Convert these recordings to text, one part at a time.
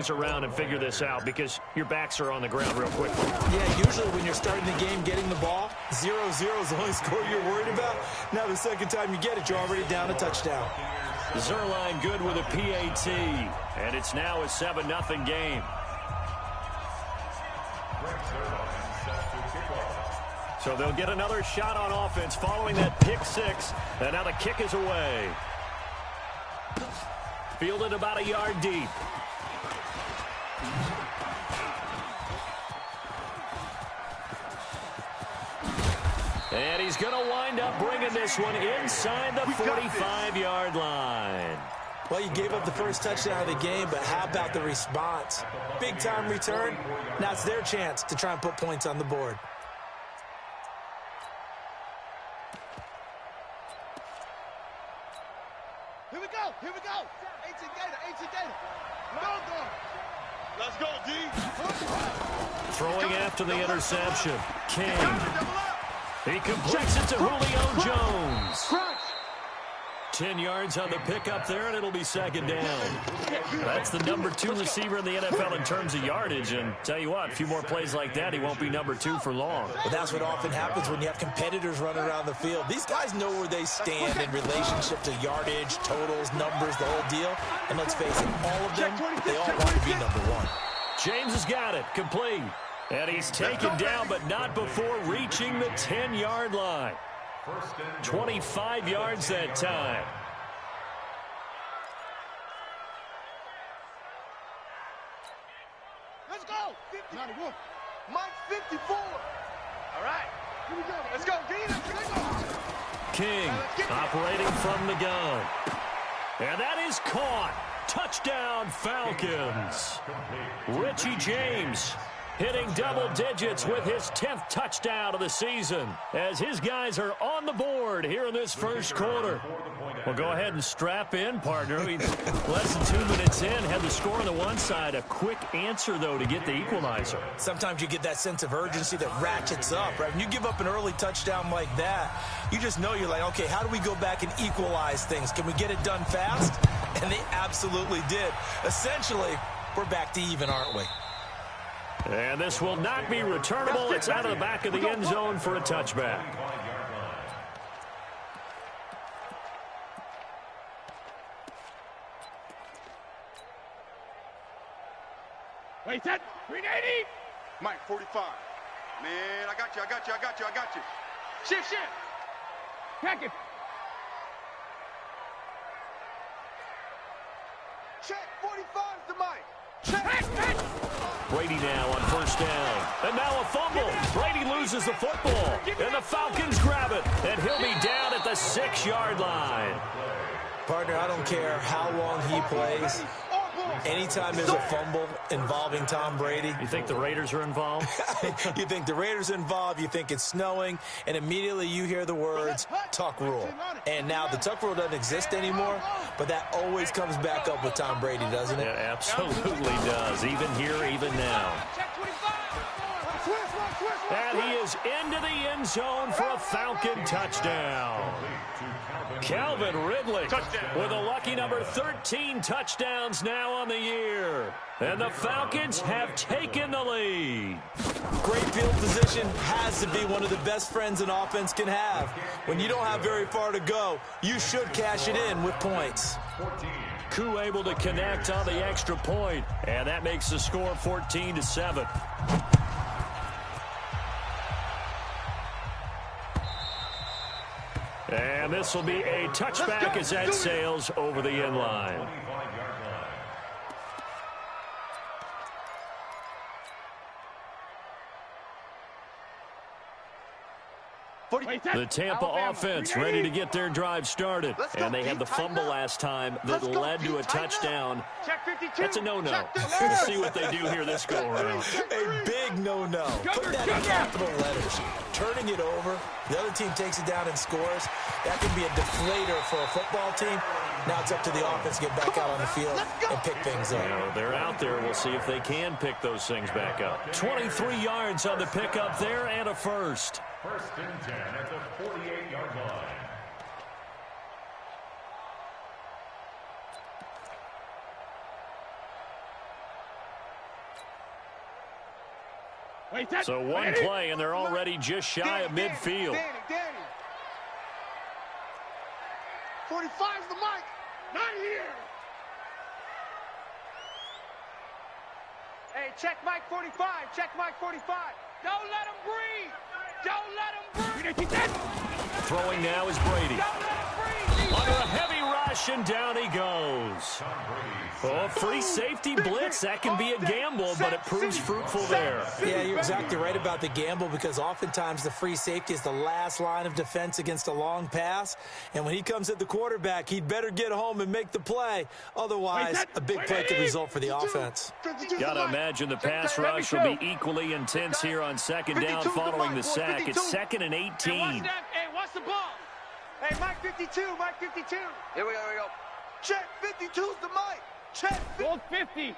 around and figure this out because your backs are on the ground real quickly. Yeah, usually when you're starting the game getting the ball, 0-0 is the only score you're worried about. Now the second time you get it, you're already down a touchdown. Zerline good with a PAT, and it's now a 7-0 game. So they'll get another shot on offense following that pick six, and now the kick is away. Fielded about a yard deep. And he's going to wind up bringing this one inside the 45-yard line. Well, you gave up the first touchdown of the game, but how about the response? Big-time return. Now it's their chance to try and put points on the board. Here we go. Here we go. 18 Gator. Go. Let's go, D. Throwing after the interception. King. He completes it to Julio Jones. 10 yards on the pickup there, and it'll be second down. That's the number 2 receiver in the NFL in terms of yardage. And tell you what, a few more plays like that, he won't be number 2 for long. Well, that's what often happens when you have competitors running around the field. These guys know where they stand in relationship to yardage, totals, numbers, the whole deal. And let's face it, all of them, they all want to be number 1. James has got it, complete. And he's taken down, but not before reaching the 10-yard line. 25 yards that time. Let's go. 91. Mike 54. All right. Here we go. Let's go. King operating from the gun. And that is caught. Touchdown, Falcons. Richie James hitting double digits with his 10th touchdown of the season as his guys are on the board here in this first quarter. Well, go ahead and strap in, partner. Less than 2 minutes in, had the score on the one side. A quick answer, though, to get the equalizer. Sometimes you get that sense of urgency that ratchets up, right? When you give up an early touchdown like that, you just know you're like, okay, how do we go back and equalize things? Can we get it done fast? And they absolutely did. Essentially, we're back to even, aren't we? And this will not be returnable. It's out of the back of the end zone for a touchback. Wait, set. 380. Mike 45. Man, I got you. Shift. Pack it. Check. 45 to Mike. Check. Brady now on first down. And now a fumble. Brady loses the football. And the Falcons grab it. And he'll be down at the 6-yard line. Partner, I don't care how long he plays. Anytime there's a fumble involving Tom Brady. You think the Raiders are involved? You think the Raiders are involved, you think it's snowing, and immediately you hear the words, tuck rule. And now the tuck rule doesn't exist anymore, but that always comes back up with Tom Brady, doesn't it? It absolutely does, even here, even now. And he is into the end zone for a Falcon touchdown. Calvin Ridley with a lucky number 13 touchdowns now on the year. And the Falcons have taken the lead. Great field position has to be one of the best friends an offense can have. When you don't have very far to go, you should cash it in with points. Koo able to connect on the extra point, and that makes the score 14-7. And this will be a touchback as that sails over the end line. The Tampa offense ready to get their drive started. And they had the fumble last time that led to a touchdown. That's a no-no. We'll see what they do here this go-around. A big no-no. Put that in capital letters. Turning it over, the other team takes it down and scores. That can be a deflator for a football team. Now it's up to the offense to get back out on the field and pick things up. You know, they're out there. We'll see if they can pick those things back up. 23 yards on the pickup there and a first. First and 10 at the 48-yard line. So one play, and they're already just shy of midfield. Danny. 45's the mic. Not here. Hey, check Mike 45. Check Mike 45. Don't let him breathe. Don't let him breathe. Throwing now is Brady. Don't let him breathe. Under a heavy rush, and down he goes. Oh, free safety blitz. That can be a gamble, but it proves fruitful there. Yeah, you're exactly right about the gamble, because oftentimes the free safety is the last line of defense against a long pass. And when he comes at the quarterback, he'd better get home and make the play. Otherwise, a big play could result for the offense. Gotta imagine the pass rush will be equally intense here on second down following the sack. It's 2nd and 18. Hey, watch the ball. Hey, Mike 52. Mike 52. Here we go. Check 52's the mic. Check. Gold 50.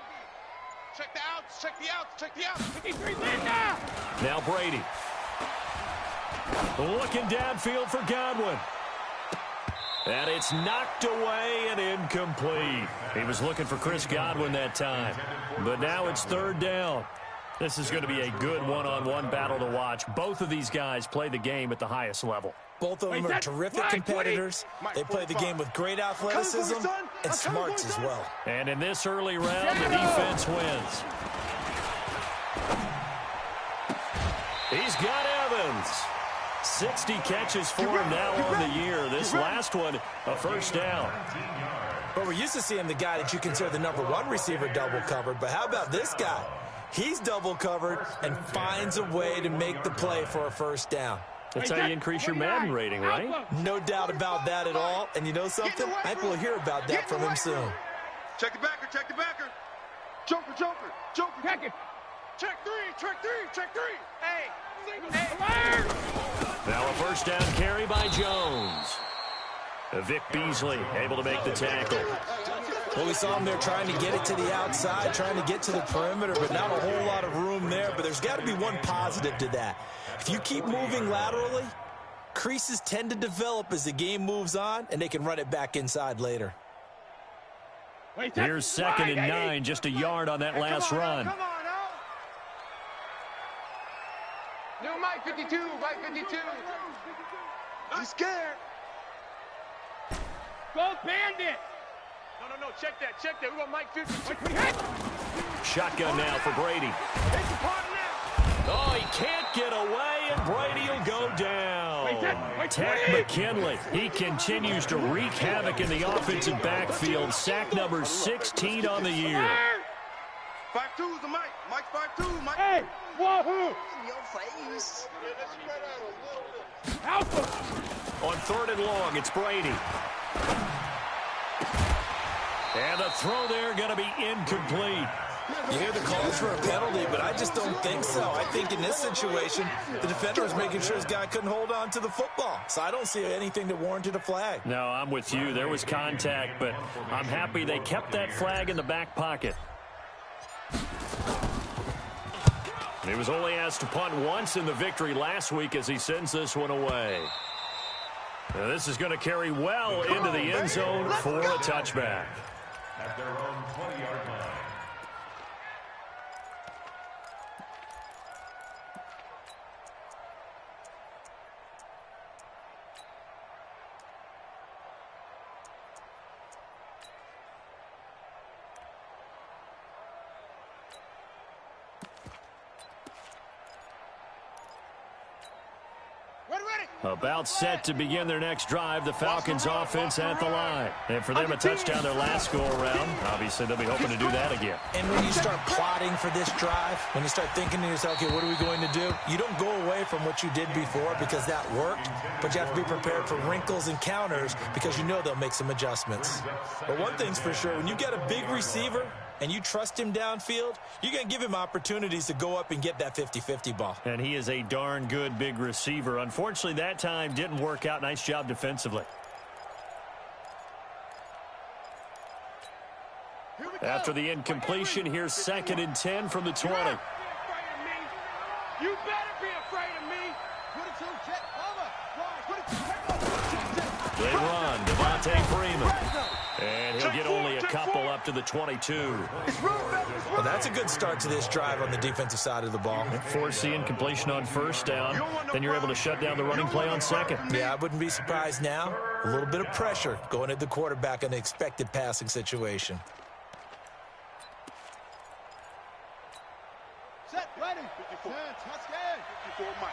Check the outs. Check the outs. Check the outs. 53, Linda. Now Brady. Looking downfield for Godwin. And it's knocked away and incomplete. He was looking for Chris Godwin that time. But now it's 3rd down. This is going to be a good one-on-one battle to watch. Both of these guys play the game at the highest level. Both of them are terrific competitors. They play the game with great athleticism and smarts as well. And in this early round, the defense wins. He's got Evans. 60 catches for him now on the year. This last one, a first down. But we're used to seeing the guy that you consider the #1 receiver double covered. But how about this guy? He's double covered and finds a way to make the play for a first down. That's how you increase your Madden rating, right? No doubt about that at all. And you know something? I think we'll hear about that from him soon. Check the backer. Check the backer. Joker. Check it. Check three. Hey. Now a first down carry by Jones. Vic Beasley able to make the tackle. Well, we saw him there trying to get it to the outside, trying to get to the perimeter, but not a whole lot of room there. But there's got to be one positive to that. If you keep moving laterally, creases tend to develop as the game moves on, and they can run it back inside later. Here's 2nd and 9, just a yard on that last run. Come on, New Mike 52. Mike 52. He's scared. Go Bandit. No. Check that. We want Mike 52. Shotgun now for Brady. Oh, he can't get away, and Brady will go down. Tech McKinley. He continues to wreak havoc in the offensive backfield. Sack number 16 on the year. 52's the mic. Mike 52. Mike. Hey, wahoo. In your face. Alpha. On 3rd and long, it's Brady. And the throw there going to be incomplete. You hear the calls for a penalty, but I just don't think so. I think in this situation, the defender was making sure his guy couldn't hold on to the football. So I don't see anything that warranted a flag. No, I'm with you. There was contact, but I'm happy they kept that flag in the back pocket. He was only asked to punt once in the victory last week as he sends this one away. Now this is going to carry well into the end zone for a touchback. At their own 20-yard line. About set to begin their next drive, the Falcons offense at the line. And for them, a touchdown their last go-around. Obviously, they'll be hoping to do that again. And when you start plotting for this drive, when you start thinking to yourself, okay, what are we going to do? You don't go away from what you did before because that worked, but you have to be prepared for wrinkles and counters because you know they'll make some adjustments. But one thing's for sure, when you get a big receiver and you trust him downfield, you're going to give him opportunities to go up and get that 50-50 ball. And he is a darn good big receiver. Unfortunately, that time didn't work out. Nice job defensively. After the incompletion, here's 2nd and 10 from the 20. You better be afraid of me. They run. Devontae Freeman. And he'll get only a couple up to the 22. Well, that's a good start to this drive on the defensive side of the ball. Force the incompletion on first down. Then you're able to shut down the running play on second. Yeah, I wouldn't be surprised now. A little bit of pressure going at the quarterback in the expected passing situation. Set, ready. 54. Touch game. 54, Mike.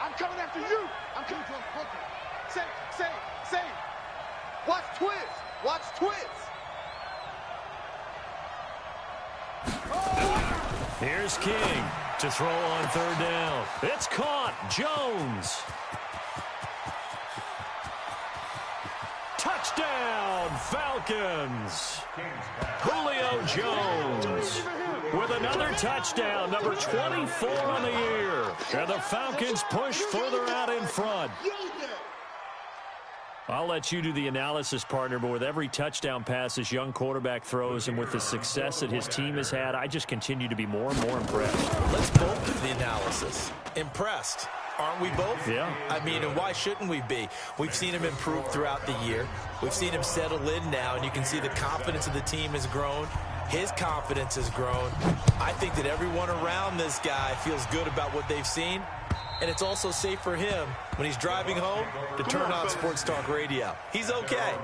I'm coming after you. I'm coming to a Say. Watch twist. Watch twist. Here's King to throw on third down. It's caught. Jones. Touchdown, Falcons. Julio Jones with another touchdown, number 24 on the year. And the Falcons push further out in front. I'll let you do the analysis, partner, but with every touchdown pass this young quarterback throws and with the success that his team has had, I just continue to be more and more impressed. Let's both do the analysis. Impressed. Aren't we both? Yeah. I mean, and why shouldn't we be? We've seen him improve throughout the year. We've seen him settle in now, and you can see the confidence of the team has grown. His confidence has grown. I think that everyone around this guy feels good about what they've seen. And it's also safe for him when he's driving home to turn on Sports Talk Radio. He's okay.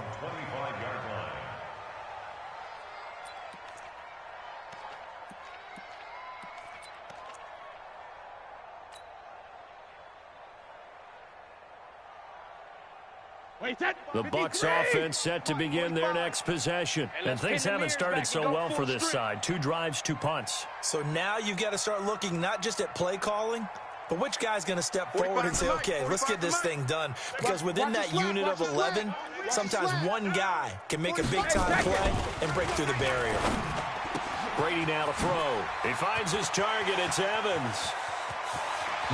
The Bucs offense set to begin their next possession. And things haven't started so well for this side. 2 drives, 2 punts. So now you've got to start looking not just at play calling, but which guy's going to step forward and say, okay, let's get this thing done. Because within that unit of 11, sometimes one guy can make a big-time play and break through the barrier. Brady now to throw. He finds his target. It's Evans.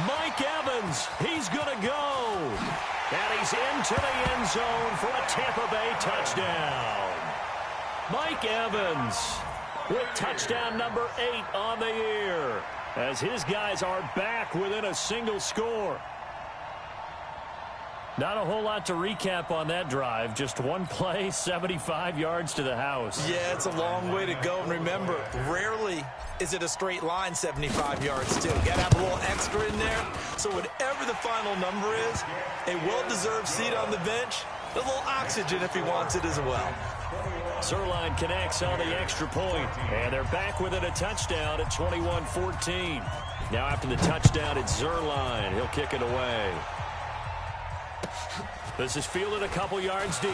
Mike Evans. He's going to go. And he's into the end zone for a Tampa Bay touchdown. Mike Evans with touchdown number 8 on the year, as his guys are back within a single score. Not a whole lot to recap on that drive. Just one play, 75 yards to the house. Yeah, it's a long way to go. And remember, rarely is it a straight line 75 yards, too. You got to have a little extra in there. So whatever the final number is, a well-deserved seat on the bench, a little oxygen if he wants it as well. Zerline connects on the extra point, and they're back within a touchdown at 21-14. Now after the touchdown, it's Zerline. He'll kick it away. This is fielded a couple yards deep.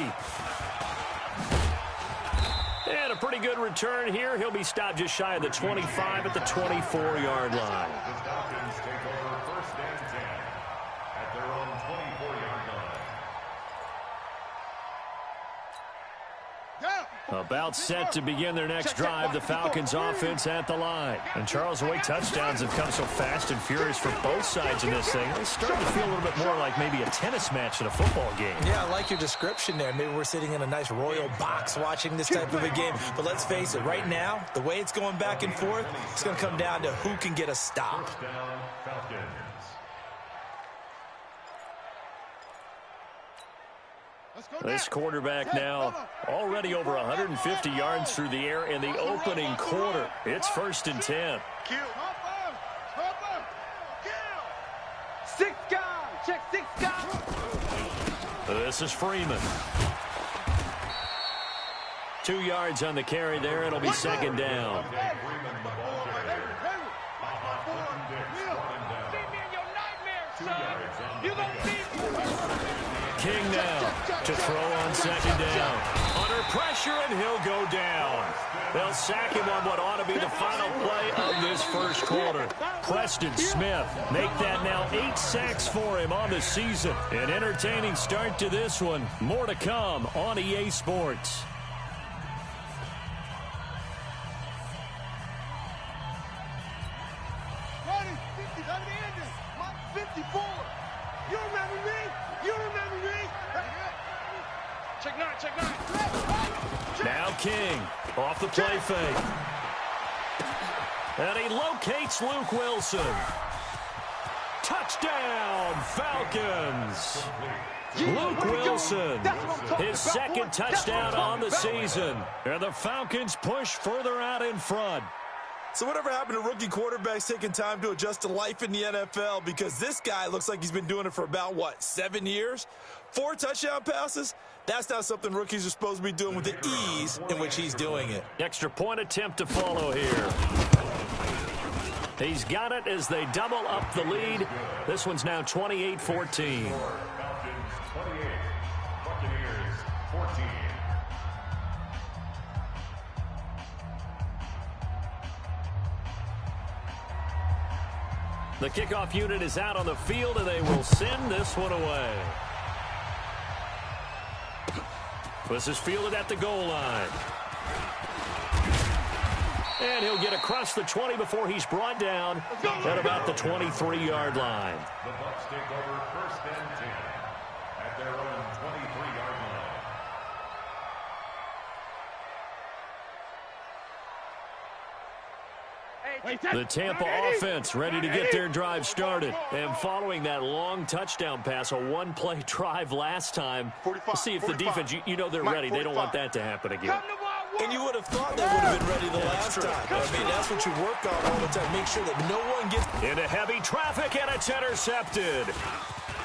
And a pretty good return here. He'll be stopped just shy of the 25 at the 24-yard line. About set to begin their next drive, the Falcons offense at the line. And Charles, the way touchdowns have come so fast and furious for both sides in this thing, it's starting to feel a little bit more like maybe a tennis match in a football game. Yeah, I like your description there. Maybe we're sitting in a nice royal box watching this type of a game. But let's face it, right now, the way it's going back and forth, it's going to come down to who can get a stop. This quarterback now already over 150 yards through the air in the opening quarter. It's 1st and 10. Six guys. Check 6 guys. This is Freeman. 2 yards on the carry there. It'll be 2nd down. King now to throw on 2nd down. Under pressure, and he'll go down. They'll sack him on what ought to be the final play of this first quarter. Preston Smith make that now 8 sacks for him on the season. An entertaining start to this one. More to come on EA Sports. Now King off the play fake. And he locates Luke Wilson. Touchdown, Falcons. Luke Wilson, his second touchdown on the season. And the Falcons push further out in front. So whatever happened to rookie quarterbacks taking time to adjust to life in the NFL? Because this guy looks like he's been doing it for about, 7 years? 4 touchdown passes? That's not something rookies are supposed to be doing with the ease in which he's doing it. Extra point attempt to follow here. He's got it as they double up the lead. This one's now 28-14. Falcons 28, Buccaneers 14. The kickoff unit is out on the field, and they will send this one away. This is fielded at the goal line. And he'll get across the 20 before he's brought down at about the 23-yard line. The Bucs take over 1st and 10 at their own 23-yard line. The Tampa offense ready to get their drive started. And following that long touchdown pass, a one-play drive last time, we'll see if the defense, you know they're ready. They don't want that to happen again. And you would have thought they would have been ready the last time. I mean, that's what you work on all the time. Make sure that no one gets into heavy traffic, and it's intercepted.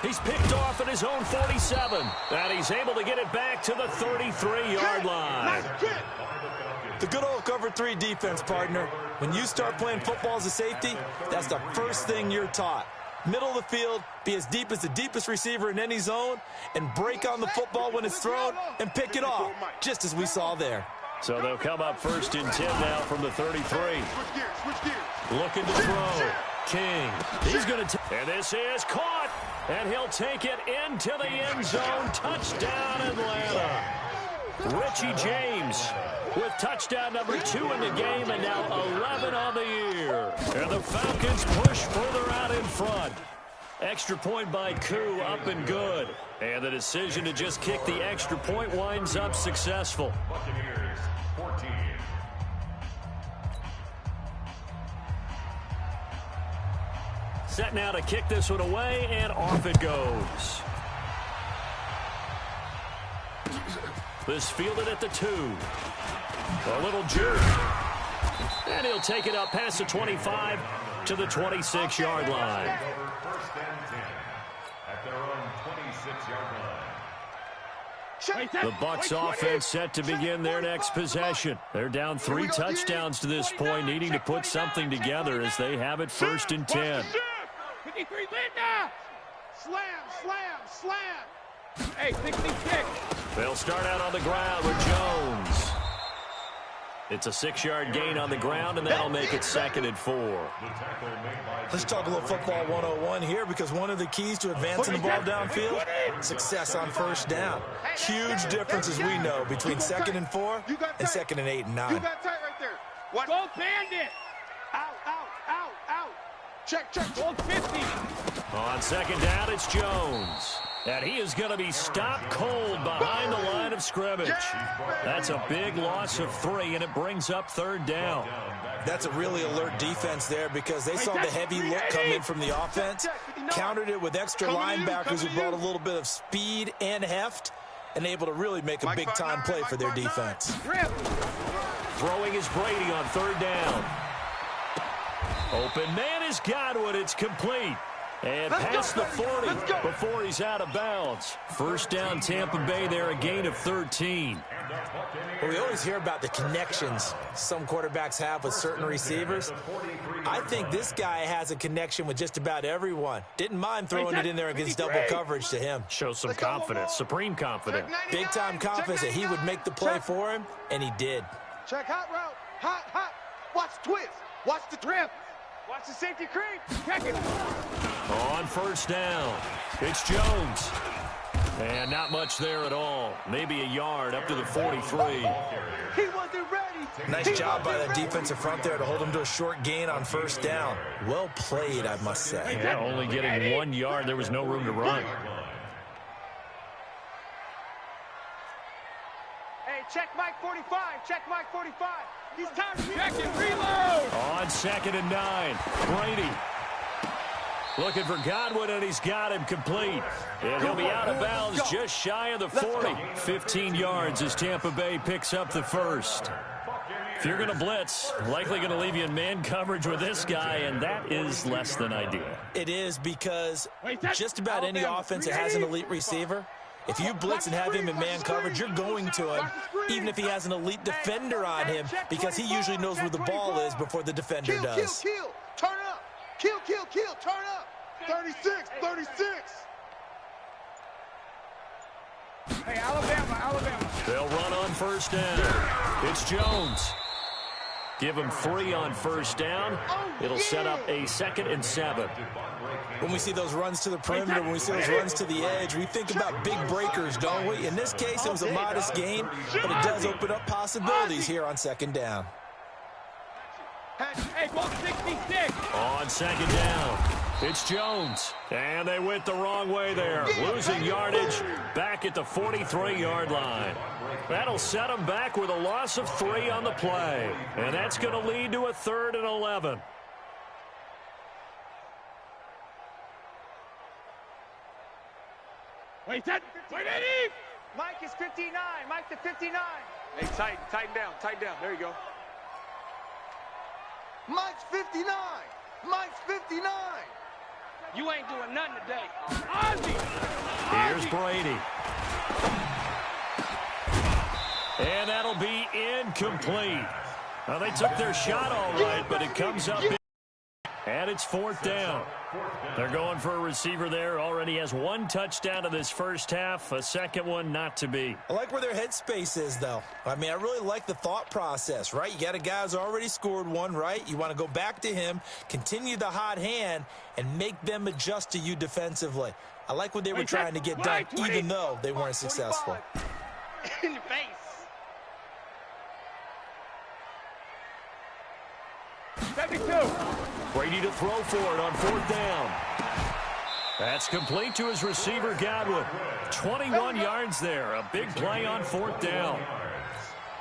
He's picked off at his own 47, and he's able to get it back to the 33-yard line. The good old cover 3 defense, partner. When you start playing football as a safety, that's the first thing you're taught. Middle of the field, be as deep as the deepest receiver in any zone, and break on the football when it's thrown and pick it off, just as we saw there. So they'll come up 1st and 10 now from the 33. Looking to throw. King. He's going to and this is caught. And he'll take it into the end zone. Touchdown, Atlanta. Richie James with touchdown number 2 in the game, and now 11 on the year. And the Falcons push further out in front. Extra point by Koo, up and good. And the decision to just kick the extra point winds up successful. Buccaneers 14. Set now to kick this one away, and off it goes. This fielded at the 2. A little jerk. And he'll take it up past the 25 to the 26-yard line. 1st and 10 at their own 26-yard line. The Bucs offense set to begin their next possession. They're down 3 touchdowns to this point, needing to put something together as they have it 1st and 10. 53, Linda! Slam, slam, slam! Hey, 66. They'll start out on the ground with Jones. It's a 6-yard gain on the ground, and that'll make it 2nd and 4. Let's talk a little football 101 here, because one of the keys to advancing the ball downfield, success on 1st down. Huge difference, as we know, between 2nd and 4 and 2nd and 8 and 9. You got tight right there. Watch. Go bandit! Out, out, out, out. Check, check. Go 50. On 2nd down, it's Jones. And he is going to be stopped cold behind the line of scrimmage. That's a big loss of 3, and it brings up 3rd down. That's a really alert defense there, because they saw the heavy look come in from the offense, countered it with extra linebackers who brought a little bit of speed and heft, and able to really make a big-time play for their defense. Throwing is Brady on 3rd down. Open man is Godwin. It's complete. And past the 40 before he's out of bounds. 1st down, Tampa Bay there, a gain of 13. Well, we always hear about the connections some quarterbacks have with certain receivers. I think this guy has a connection with just about everyone. Didn't mind throwing it in there against double coverage to him. Shows some confidence, supreme confidence. Big-time confidence that he would make the play for him, and he did. Check hot route. Hot, hot. Watch twist. Watch the trip. Watch the safety creep. Check it. On 1st down, it's Jones. And not much there at all. Maybe a yard up to the 43. He wasn't ready. Nice job by the defensive front there to hold him to a short gain on 1st down. Well played, I must say. Yeah, only getting 1 yard. There was no room to run. Hey, check Mike 45. Check Mike 45. He's tired of check it. Reload. On 2nd and 9, Brady. Looking for Godwin, and he's got him complete. And he'll be out of bounds just shy of the 40. 15 yards as Tampa Bay picks up the first. If you're going to blitz, likely going to leave you in man coverage with this guy, and that is less than ideal. It is, because just about any offense that has an elite receiver, if you blitz and have him in man coverage, you're going to him, even if he has an elite defender on him, because he usually knows where the ball is before the defender does. Kill, turn up. Kill, turn up. 36. Hey, Alabama. They'll run on first down. It's Jones. Give him 3 on first down. It'll set up a 2nd and 7. When we see those runs to the perimeter, when we see those runs to the edge, we think about big breakers, don't we? In this case, it was a modest gain, but it does open up possibilities here on 2nd down. Hey, ball 66. On 2nd down, it's Jones. And they went the wrong way there. Losing yardage back at the 43-yard line. That'll set them back with a loss of 3 on the play. And that's going to lead to a 3rd and 11. Wait, Eddie! Mike is 59. Mike to 59. Hey, tighten down. There you go. Mike's 59. You ain't doing nothing today. Ozzy! Here's Brady. And that'll be incomplete. Well, they took their shot all right, but it comes up. And it's 4th down. They're going for a receiver there. Already has 1 touchdown in this first half. A 2nd one not to be. I like where their headspace is, though. I mean, I really like the thought process, right? You got a guy who's already scored 1, right? You want to go back to him, continue the hot hand, and make them adjust to you defensively. I like what they were trying to get done, even though they weren't successful. In your face. 72. Brady to throw for it on 4th down. That's complete to his receiver, Godwin. 21 yards there. A big play on 4th down.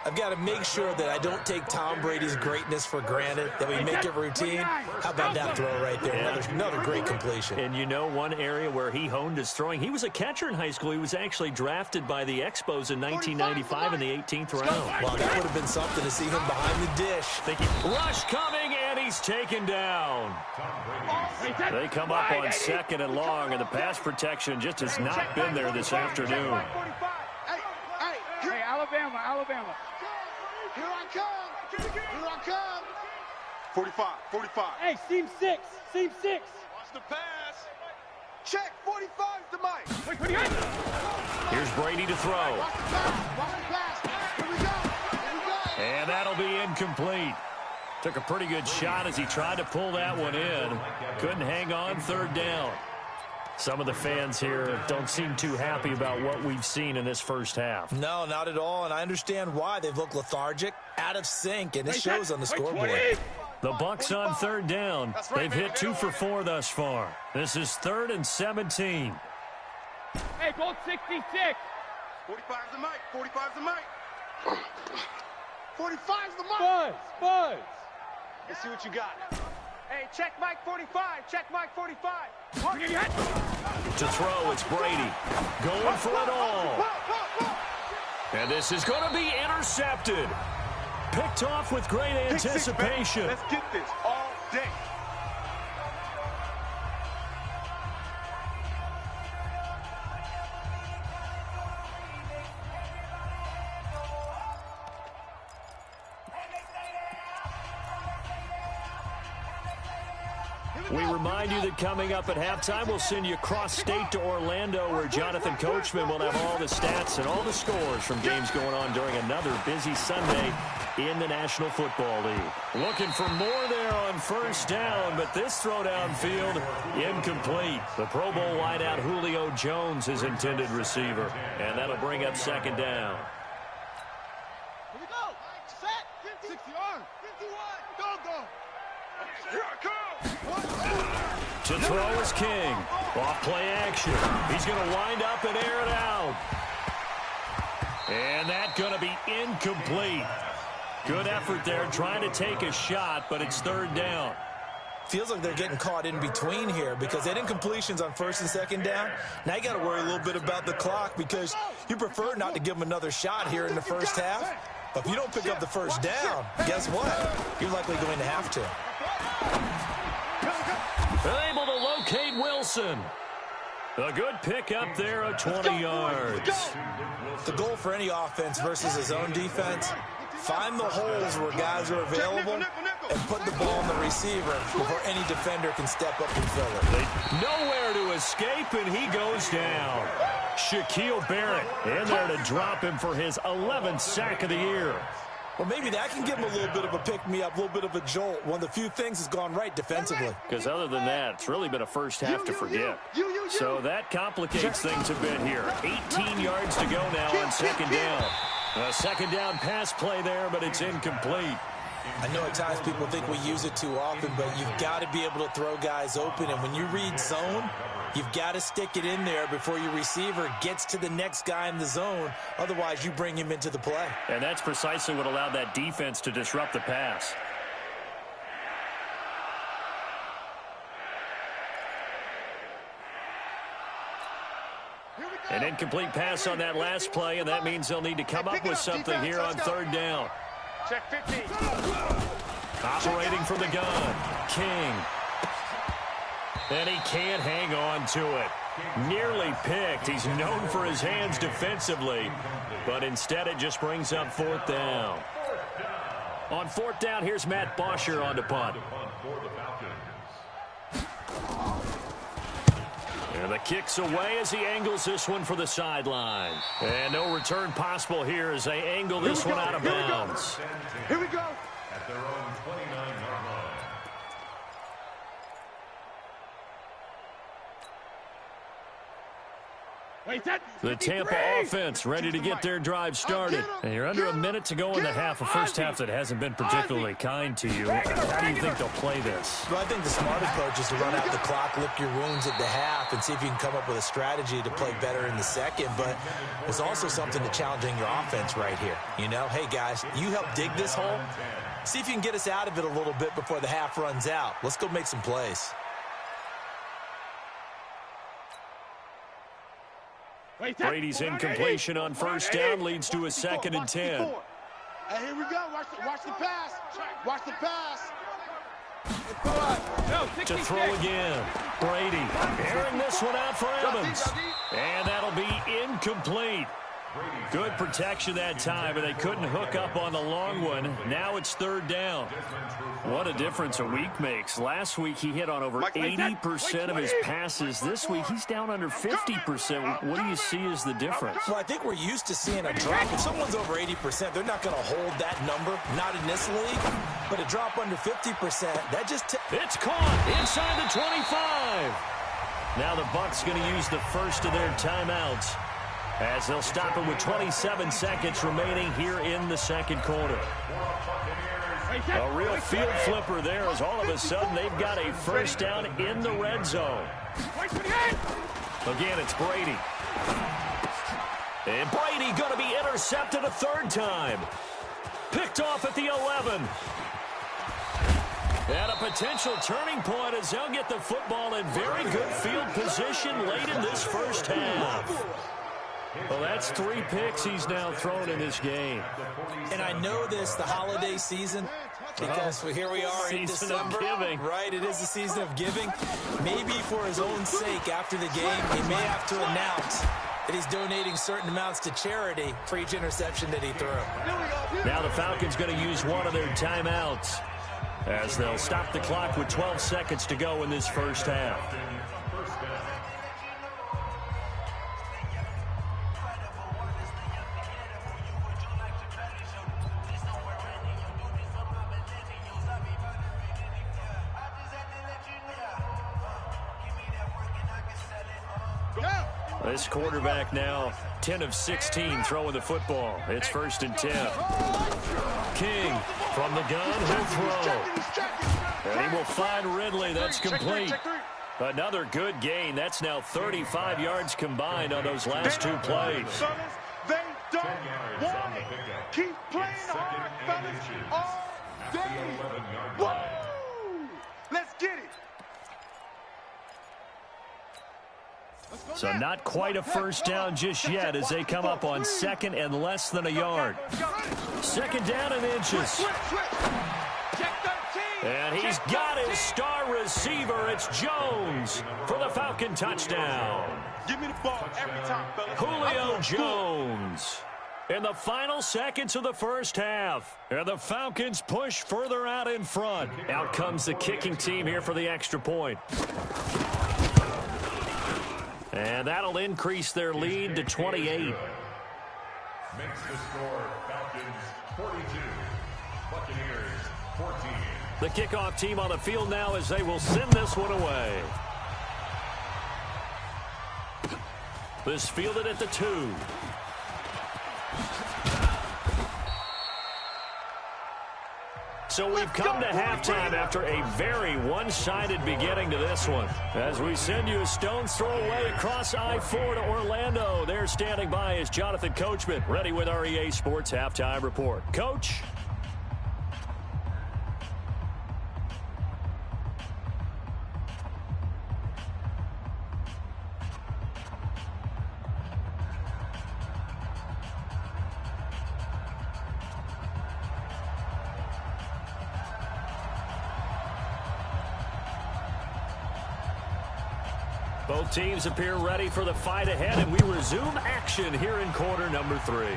I've got to make sure that I don't take Tom Brady's greatness for granted, that we make it routine. How about that throw right there? Another great completion. And you know, one area where he honed his throwing, he was a catcher in high school. He was actually drafted by the Expos in 1995 in the 18th round. Well, that would have been something to see him behind the dish. Rush coming, and he's taken down. They come up on 2nd and long, and the pass protection just has not been there this afternoon. Hey, Alabama. Here I come. 45. Hey, seam 6. Watch the pass. Check, 45's the mic. Here's Brady to throw. Watch the pass. Here we go. And that'll be incomplete. Took a pretty good shot as he tried to pull that one in. Couldn't hang on 3rd down. Some of the fans here don't seem too happy about what we've seen in this first half. No, not at all, and I understand why. They've looked lethargic, out of sync, and it shows on the scoreboard. The Bucs on 3rd down. They've hit 2 for 4 thus far. This is 3rd and 17. Hey, ball 66. 45's the mic. 45's the mic. Buzz. Let's see what you got. Hey, check Mike 45. To throw, it's Brady. Going for it all. And this is going to be intercepted. Picked off with great anticipation. Let's get this all day. We remind you that coming up at halftime, we'll send you cross-state to Orlando, where Jonathan Coachman will have all the stats and all the scores from games going on during another busy Sunday in the National Football League. Looking for more there on first down, but this throw downfield, incomplete. The Pro Bowl wideout Julio Jones, his intended receiver, and that'll bring up 2nd down. Here we go. Set. 60 yards. 51. Go. Here I come. To throw is King. Off play action. He's going to wind up and air it out. And that's going to be incomplete. Good effort there trying to take a shot, but it's 3rd down. Feels like they're getting caught in between here because they didn't completions on first and second down. Now you got to worry a little bit about the clock because you prefer not to give them another shot here in the first half. But if you don't pick up the first down, guess what? You're likely going to have to. Able to locate Wilson. A good pick up there at 20 yards. The goal for any offense versus his own defense, find the holes where guys are available and put the ball on the receiver before any defender can step up and fill it. Nowhere to escape, and he goes down. Shaquille Barrett in there to drop him for his 11th sack of the year. Well, maybe that can give him a little bit of a pick-me-up, a little bit of a jolt. One of the few things has gone right defensively. Because other than that, it's really been a first half to forget. So that complicates things a bit here. 18 yards to go now on second down. A second down pass play there, but it's incomplete. I know at times people think we use it too often, but you've got to be able to throw guys open. And when you read zone, you've got to stick it in there before your receiver gets to the next guy in the zone. Otherwise, you bring him into the play. And that's precisely what allowed that defense to disrupt the pass. An incomplete pass on that last play, and that means they'll need to come up with something here on third down. Check 15. Operating from the gun, King. And he can't hang on to it. Nearly picked. He's known for his hands defensively, but instead it just brings up fourth down. On fourth down, here's Matt Bosher on the punt. And the kick's away as he angles this one for the sideline. And no return possible here as they angle this one out of bounds. Here we go. At their own 29-yard line. The Tampa offense ready to get their drive started. And you're under a minute to go in the half, a first half that hasn't been particularly kind to you. How do you think they'll play this? Well, I think the smart approach is to run out the clock, lick your wounds at the half, and see if you can come up with a strategy to play better in the second. But there's also something to challenging your offense right here. You know, hey, guys, you help dig this hole. See if you can get us out of it a little bit before the half runs out. Let's go make some plays. Brady's incompletion on first down leads to a second and 10. Hey, here we go. Watch the pass. Watch the pass. To throw again. Brady airing this one out for Evans. And that'll be incomplete. Good protection that time, but they couldn't hook up on the long one. Now it's third down. What a difference a week makes. Last week he hit on over 80% of his passes. This week he's down under 50%. What do you see as the difference? Well, I think we're used to seeing a drop. If someone's over 80%, they're not going to hold that number, not in this league. But a drop under 50%, that just... It's caught inside the 25. Now the Bucs going to use the first of their timeouts, as they'll stop it with 27 seconds remaining here in the second quarter. A real field flipper there, as all of a sudden they've got a first down in the red zone. Again, it's Brady. And Brady going to be intercepted a third time. Picked off at the 11. And a potential turning point as they'll get the football in very good field position late in this first half. Well, that's 3 picks he's now thrown in this game. And I know this, the holiday season, because here we are in December. Season of giving. Right, it is the season of giving. Maybe for his own sake, after the game, he may have to announce that he's donating certain amounts to charity for each interception that he threw. Now the Falcons going to use one of their timeouts, as they'll stop the clock with 12 seconds to go in this first half. This quarterback now 10 of 16 throwing the football. It's first and 10. King from the gun, he'll throw. And he will find Ridley. That's complete. Another good gain. That's now 35 yards combined on those last 2 plays. They don't want it. Keep playing hard, fellas, all day. Woo! Let's get it. So not quite a first down just yet as they come up on second and less than a yard. Second down and inches. And he's got his star receiver. It's Jones for the Falcon touchdown. Give me the ball every time, fellas. Julio Jones in the final seconds of the first half. And the Falcons push further out in front. Out comes the kicking team here for the extra point. And that'll increase their lead to 28. Makes the score Falcons 42, Buccaneers 14. The kickoff team on the field now as they will send this one away. This fielded at the 2. So we've come to halftime after a very one-sided beginning to this one. As we send you a stone's throw away across I-4 to Orlando. There standing by is Jonathan Coachman, ready with our EA Sports Halftime Report. Coach? Both teams appear ready for the fight ahead, and we resume action here in quarter number 3.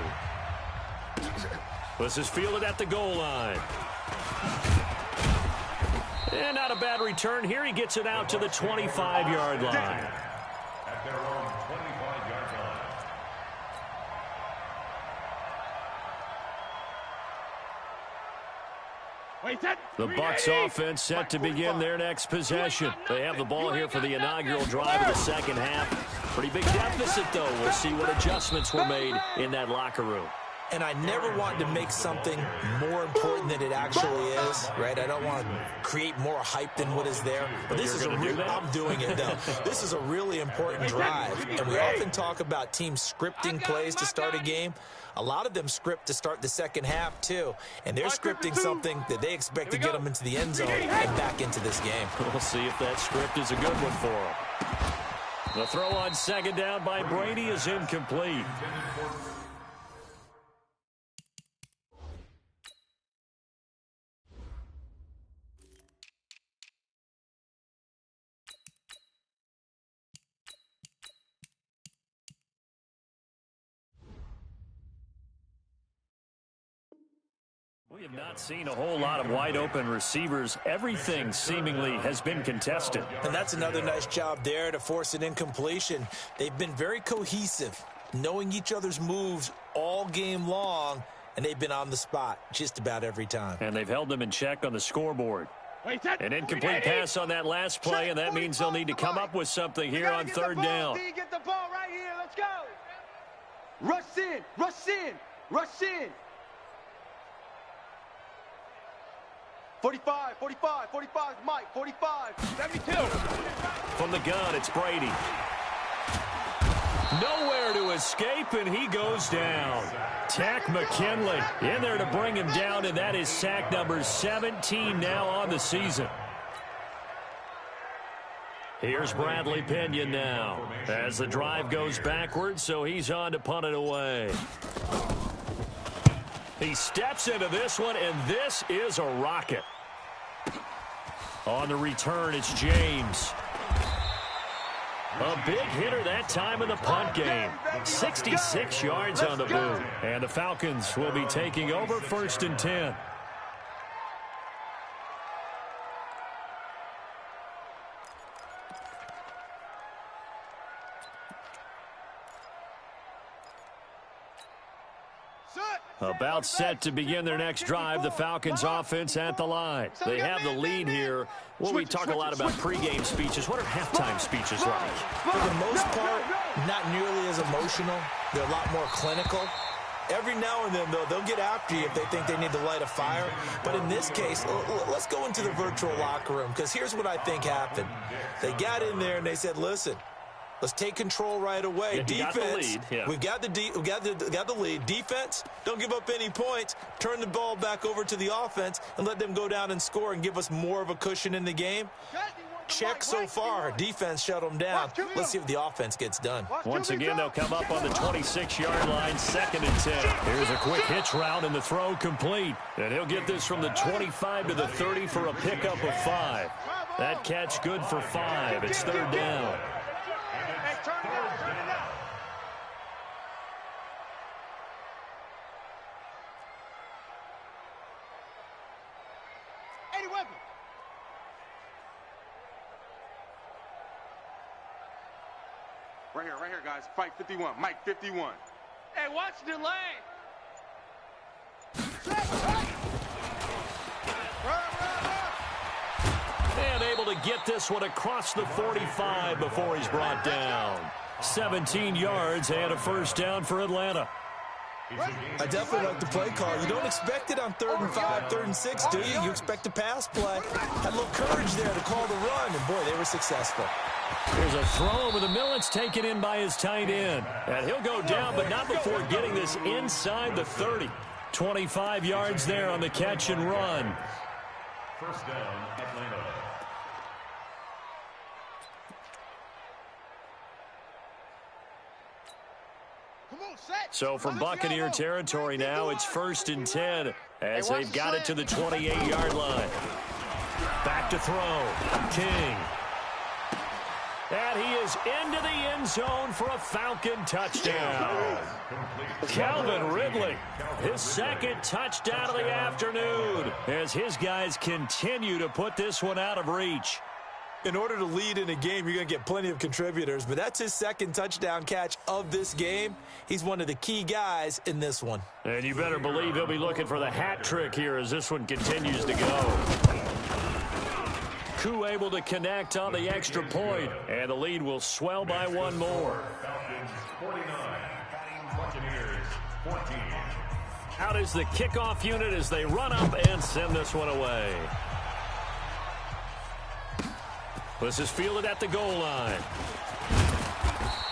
This is fielded at the goal line. And not a bad return here. He gets it out to the 25-yard line. At their own 25-yard line. The Bucs offense set to begin their next possession. They have the ball here for the inaugural drive of the second half. Pretty big deficit, though. We'll see what adjustments were made in that locker room. And I never want to make something more important than it actually is, right? I don't want to create more hype than what is there. But this is I'm doing it, though. This is a really important drive. And we often talk about teams scripting plays to start a game. A lot of them script to start the second half, too. And they're scripting something that they expect to get them into the end zone and back into this game. We'll see if that script is a good one for them. The throw on second down by Brady is incomplete. We have not seen a whole lot of wide-open receivers. Everything seemingly has been contested. And that's another nice job there to force an incompletion. They've been very cohesive, knowing each other's moves all game long, and they've been on the spot just about every time. And they've held them in check on the scoreboard. An incomplete pass on that last play, and that means they'll need to come up with something here on third down. Get the ball right here. Let's go. Rush in. Rush in. Rush in. 45, 45, 45, Mike, 45, 72. From the gun, it's Brady. Nowhere to escape, and he goes down. Tack McKinley in there to bring him down, and that is sack number 17 now on the season. Here's Bradley Pinion now as the drive goes backwards, so he's on to punt it away. He steps into this one, and this is a rocket. On the return, it's James. A big hitter that time in the punt game. 66 yards on the boot. And the Falcons will be taking over 1st and 10. About set to begin their next drive, the Falcons offense at the line. They have the lead here. Well, we talk a lot about pregame speeches. What are halftime speeches like? For the most part, not nearly as emotional. They're a lot more clinical. Every now and then, though, they'll get after you if they think they need to light a fire. But in this case, let's go into the virtual locker room, because here's what I think happened. They got in there and they said, listen, let's take control right away. Yeah, Defense, we've got the lead. Defense, don't give up any points. Turn the ball back over to the offense and let them go down and score and give us more of a cushion in the game. check so far. Defense shut them down. Let's see if the offense gets done. Once again, they'll come up on the 26-yard line, 2nd and 10. Here's a quick hitch route, and the throw complete. And he'll get this from the 25 to the 30 for a pickup of 5. That catch good for 5. It's 3rd down. Hey, turn it out, turn it out. Eddie Weber. Right here, guys. Fight 51. Mike 51. Hey, watch the lane. And able to get this one across the 45 before he's brought down. 17 yards and a 1st down for Atlanta. I definitely like the play call. You don't expect it on 3rd and 5, 3rd and 6, do you? You expect a pass play. Had a little courage there to call the run, and boy, they were successful. There's a throw over the middle. It's taken in by his tight end. And he'll go down, but not before getting this inside the 30. 25 yards there on the catch and run. 1st down, Atlanta. So from Buccaneer territory now, it's 1st and 10 as they've got it to the 28-yard line. Back to throw. King. And he is into the end zone for a Falcon touchdown. Calvin Ridley, his 2nd touchdown of the afternoon as his guys continue to put this one out of reach. In order to lead in a game, you're going to get plenty of contributors, but that's his 2nd touchdown catch of this game. He's one of the key guys in this one. And you better believe he'll be looking for the hat trick here as this one continues to go. Koo able to connect on the extra point, and the lead will swell by 1 more. Falcons 49, Buccaneers 14. Out is the kickoff unit as they run up and send this one away. This is fielded at the goal line.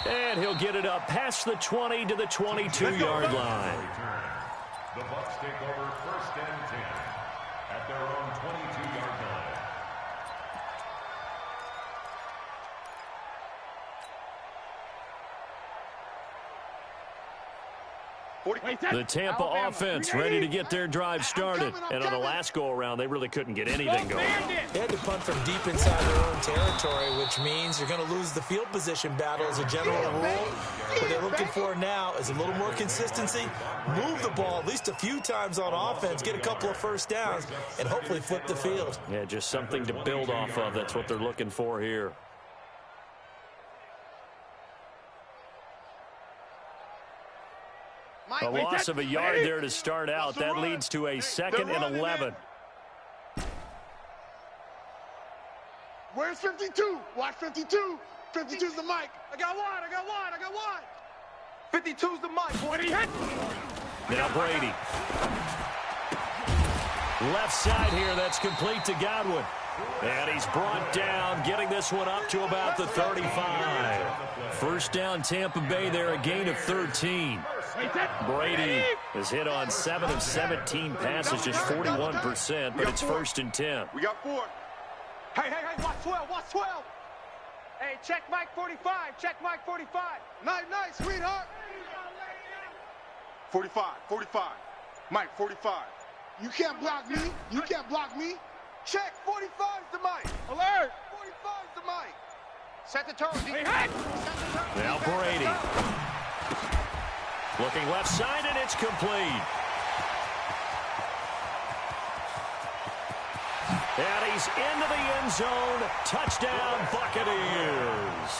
And he'll get it up past the 20 to the 22-yard line. The Bucs take over 1st and 10 at their own 22-yard line. The Tampa offense ready to get their drive started. And on the last go-around, they really couldn't get anything going. They had to punt from deep inside their own territory, which means you're going to lose the field position battle as a general rule. What they're looking for now is a little more consistency, move the ball at least a few times on offense, get a couple of 1st downs, and hopefully flip the field. Yeah, just something to build off of. That's what they're looking for here. A loss of a yard there to start out. That leads to a 2nd and 11. Where's 52? Watch 52. 52's the mic. I got one. 52's the mic. Boy, he hit. Now Brady. Left side here, that's complete to Godwin. And he's brought down, getting this one up to about the 35. 1st down Tampa Bay there, a gain of 13. Brady is hit on 7 of 17 passes, just 41%, but it's 1st and 10. We got 4. Hey, watch 12, watch 12. Hey, check Mike 45, check Mike 45. Night, sweetheart. 45. Mike, 45. You can't block me. Check, 45's the mic. Alert. 45's the mic. Set the tone. Hey, now Brady. Looking left side, and it's complete. And he's into the end zone. Touchdown, Buccaneers.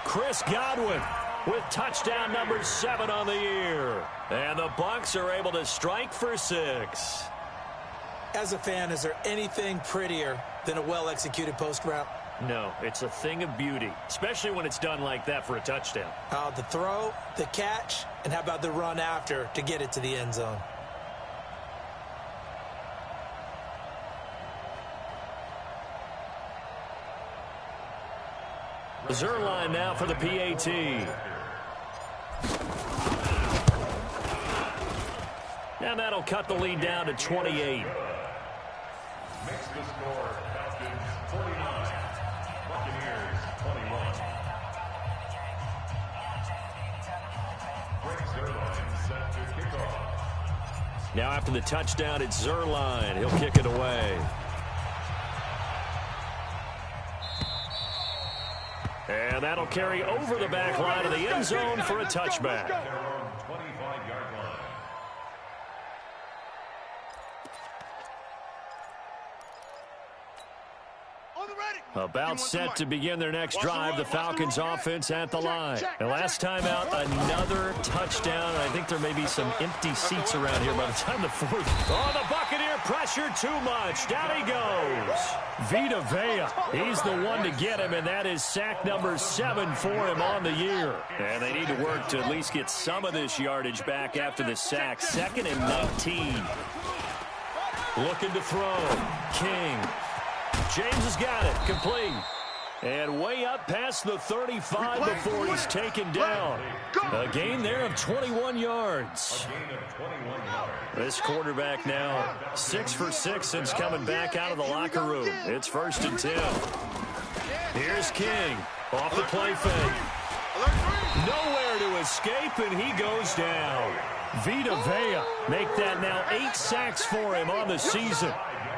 Chris Godwin with touchdown number 7 on the year. And the Bucs are able to strike for 6. As a fan, is there anything prettier than a well-executed post route? No, it's a thing of beauty, especially when it's done like that for a touchdown. The throw, the catch, and how about the run after to get it to the end zone? Zerline now for the PAT. And that'll cut the lead down to 28. Makes the score Falcons 49, Now after the touchdown, it's Zerline. He'll kick it away. And that'll carry over the back line of the end zone for a touchback. About set to begin their next drive, the Falcons offense at the line. And last time out, another touchdown. I think there may be some empty seats around here by the time the fourth. Oh, the Buccaneer pressure too much. Down he goes. Vita Vea, he's the one to get him, and that is sack number 7 for him on the year. And they need to work to at least get some of this yardage back after the sack. 2nd and 19. Looking to throw. King. James has got it. Complete. And way up past the 35 before he's taken down. A gain there of 21 yards. This quarterback now 6 for 6 since coming back out of the locker room. It's 1st and 10. Here's King. Off the play fake. Nowhere to escape, and he goes down. Vita Vea make that now 8 sacks for him on the season.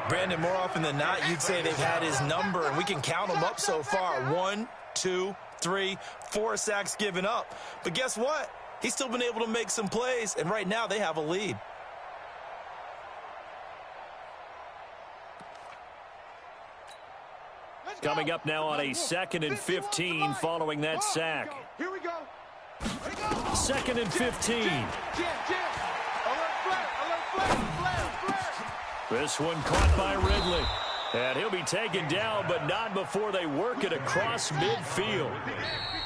Brandon, more often than not, you'd say they've had his number, and we can count them up so far. 1, 2, 3, 4 sacks given up. But guess what? He's still been able to make some plays, and right now they have a lead. Coming up now on a 2nd and 15 following that sack. Here we go. 2nd and 15. This one caught by Ridley. And he'll be taken down, but not before they work it across midfield.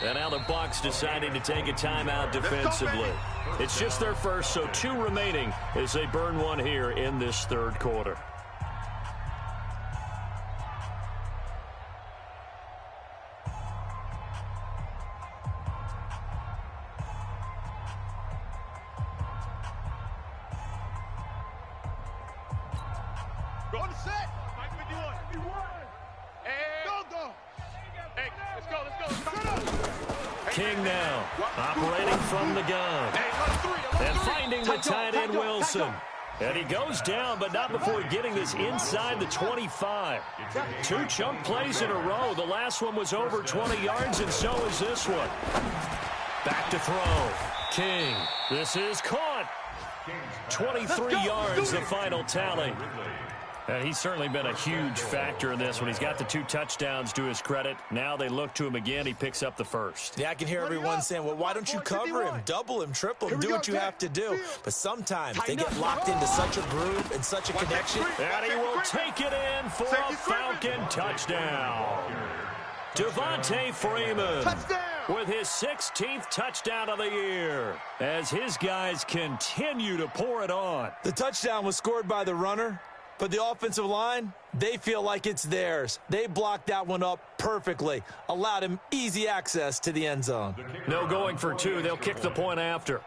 And now the Bucs deciding to take a timeout defensively. It's just their first, so 2 remaining as they burn one here in this 3rd quarter. King now operating from the gun and finding the tight end Wilson. And he goes down, but not before getting this inside the 25. 2 chunk plays in a row. The last one was over 20 yards, and so is this one. Back to throw. King. This is caught. 23 yards, the final tally. And he's certainly been a huge factor in this one. He's got the 2 touchdowns to his credit. Now they look to him again. He picks up the 1st. Yeah, I can hear everyone saying, well, why don't you cover him, double him, triple him, do what you have to do. But sometimes they get locked into such a groove and such a connection. And he will take it in for a Falcon touchdown. Devontae Freeman with his 16th touchdown of the year as his guys continue to pour it on. The touchdown was scored by the runner. But the offensive line, they feel like it's theirs. They blocked that one up perfectly, allowed him easy access to the end zone. No going for 2. They'll kick the point after.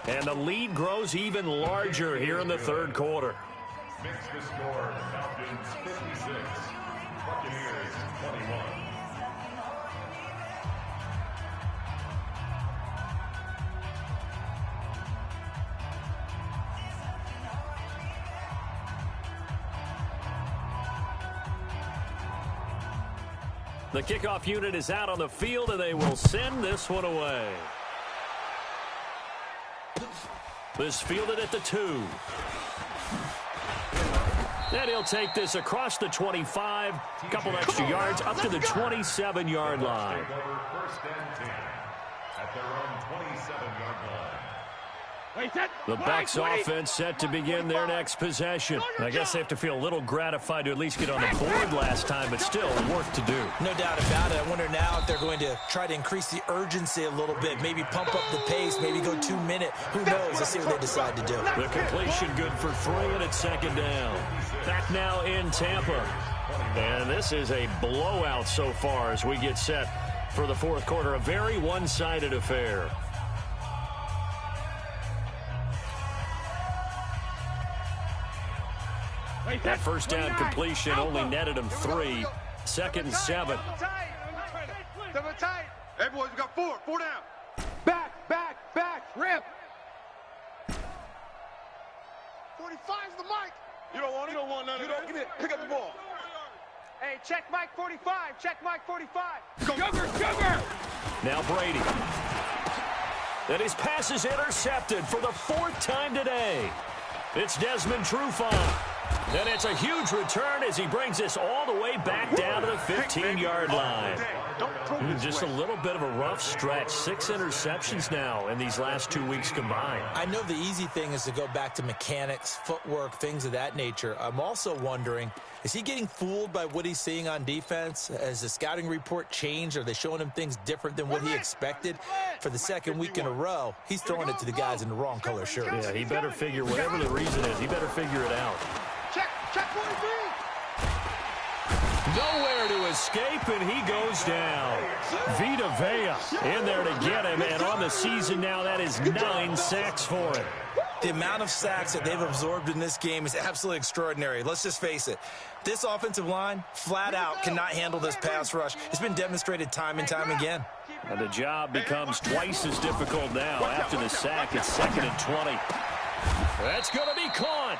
And the lead grows even larger here in the 3rd quarter. Makes the score Falcons 56, Buccaneers 21. The kickoff unit is out on the field, and they will send this one away. This fielded at the 2. And he'll take this across the 25, a couple extra yards, up to the 27-yard line. First and 10 at their own 27-yard line. The Bucs offense set to begin their next possession. I guess they have to feel a little gratified to at least get on the board last time, but still work to do. No doubt about it. I wonder now if they're going to try to increase the urgency a little bit, maybe pump up the pace, maybe go 2-minute. Who knows? Let's see what they decide to do. The completion good for 3, and it's 2nd down. Back now in Tampa. And this is a blowout so far as we get set for the 4th quarter. A very one-sided affair. That first down completion only netted him 3. 2nd and 7. Hey, boys, we got 4. 4 down. Back. Rip. 45's the mic. You don't want it? You don't want none of it. You don't get it. Pick up the ball. Hey, check Mike 45. Check Mike 45. Sugar! Now Brady. And his pass is intercepted for the 4th time today. It's Desmond Trufant. And it's a huge return as he brings us all the way back down to the 15-yard line. Just a little bit of a rough stretch. 6 interceptions now in these last 2 weeks combined. I know the easy thing is to go back to mechanics, footwork, things of that nature. I'm also wondering, is he getting fooled by what he's seeing on defense? Has the scouting report changed? Are they showing him things different than what he expected? For the 2nd week in a row, he's throwing it to the guys in the wrong color shirt. Yeah, he better figure, whatever the reason is, he better figure it out. Check 43. Nowhere to escape, and he goes down. Vita Vea in there to get him, and on the season now, that is 9 sacks for him. The amount of sacks that they've absorbed in this game is absolutely extraordinary. Let's just face it. This offensive line, flat out, cannot handle this pass rush. It's been demonstrated time and time again. And the job becomes twice as difficult now. After the sack, it's 2nd and 20. That's going to be caught.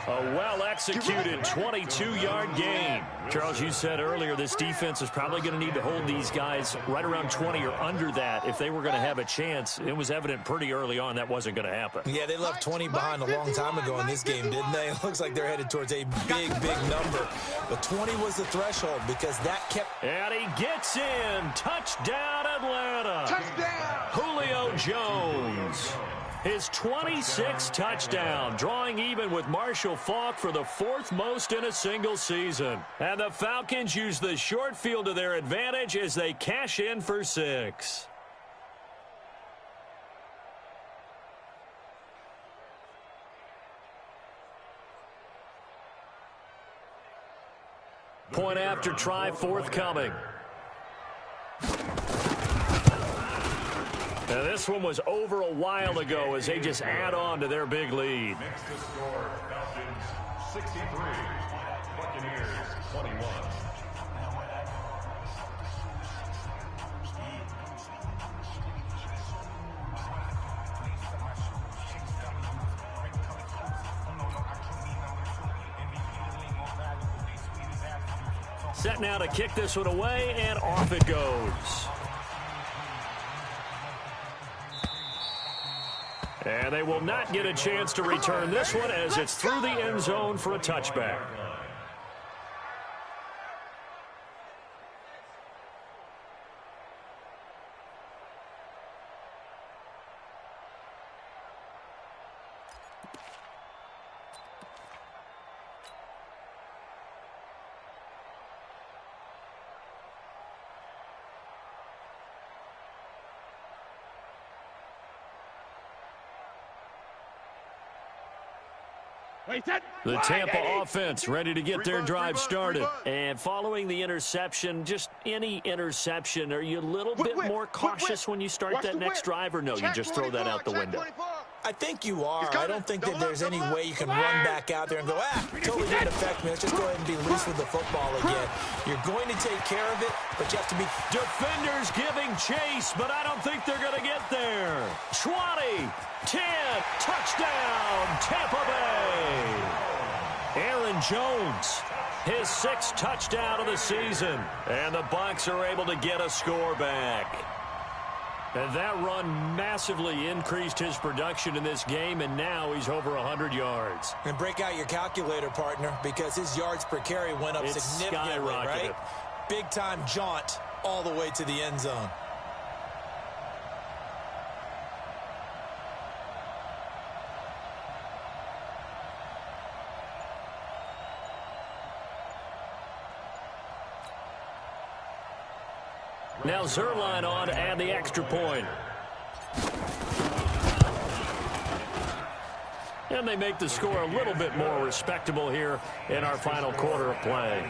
A well-executed 22-yard gain. Charles, you said earlier this defense is probably going to need to hold these guys right around 20 or under that if they were going to have a chance. It was evident pretty early on that wasn't going to happen. Yeah, they left 20 behind a long time ago in this game, didn't they? It looks like they're headed towards a big, big number. But 20 was the threshold because that kept... And he gets in. Touchdown, Atlanta. Touchdown. Julio Jones. His 26th touchdown, drawing even with Marshall Faulk for the 4th most in a single season. And the Falcons use the short field to their advantage as they cash in for 6. Point after try forthcoming. Now this one was over a while ago as they just add on to their big lead. Next to score, Falcons 63, Buccaneers 21. Set now to kick this one away, and off it goes. And they will not get a chance to return this one as it's through the end zone for a touchback. The Tampa offense ready to get their drive started. And following the interception, just any interception, are you a little bit more cautious when you start that next drive, or no, you just throw that out the window? I think you are. I don't think that there's any way you can run back out there and go, totally didn't affect me. Let's just go ahead and be loose with the football again. You're going to take care of it, but you have to be... Defenders giving chase, but I don't think they're going to get there. 20, 10, touchdown, Tampa Bay. Aaron Jones, his 6th touchdown of the season. And the Bucs are able to get a score back. And that run massively increased his production in this game, and now he's over 100 yards. And break out your calculator, partner, because his yards per carry went up significantly, right? Big-time jaunt all the way to the end zone. Now Zerline on to add the extra point. And they make the score a little bit more respectable here in our final quarter of play.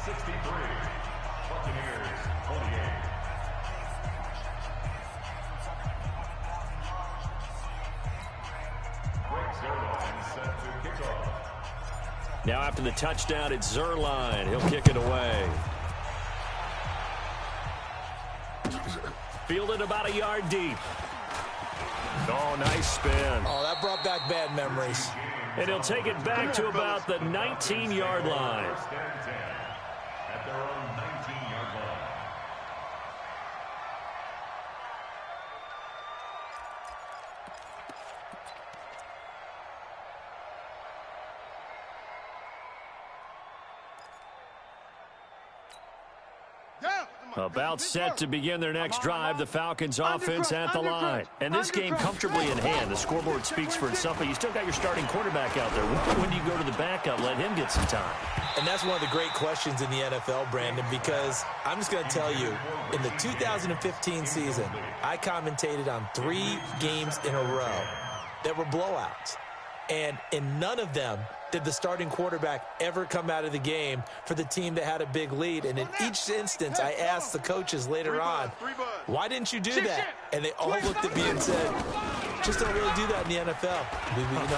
63, Buccaneers 28. Set to kick off. Now after the touchdown, it's Zerline. He'll kick it away. Fielded about a yard deep. Oh, nice spin. Oh, that brought back bad memories. and he'll take it back to about the 19-yard line. First and 10 at their own 19-yard line. About set to begin their next drive, the Falcons offense at the line. And this game comfortably in hand. The scoreboard speaks for itself, but you still got your starting quarterback out there. When do you go to the backup, let him get some time? And that's one of the great questions in the NFL, Brandon, because I'm just going to tell you, in the 2015 season, I commentated on 3 games in a row that were blowouts. And in none of them did the starting quarterback ever come out of the game for the team that had a big lead. And in each instance, I asked the coaches later on, why didn't you do that? And they all looked at me and said, just don't really do that in the NFL.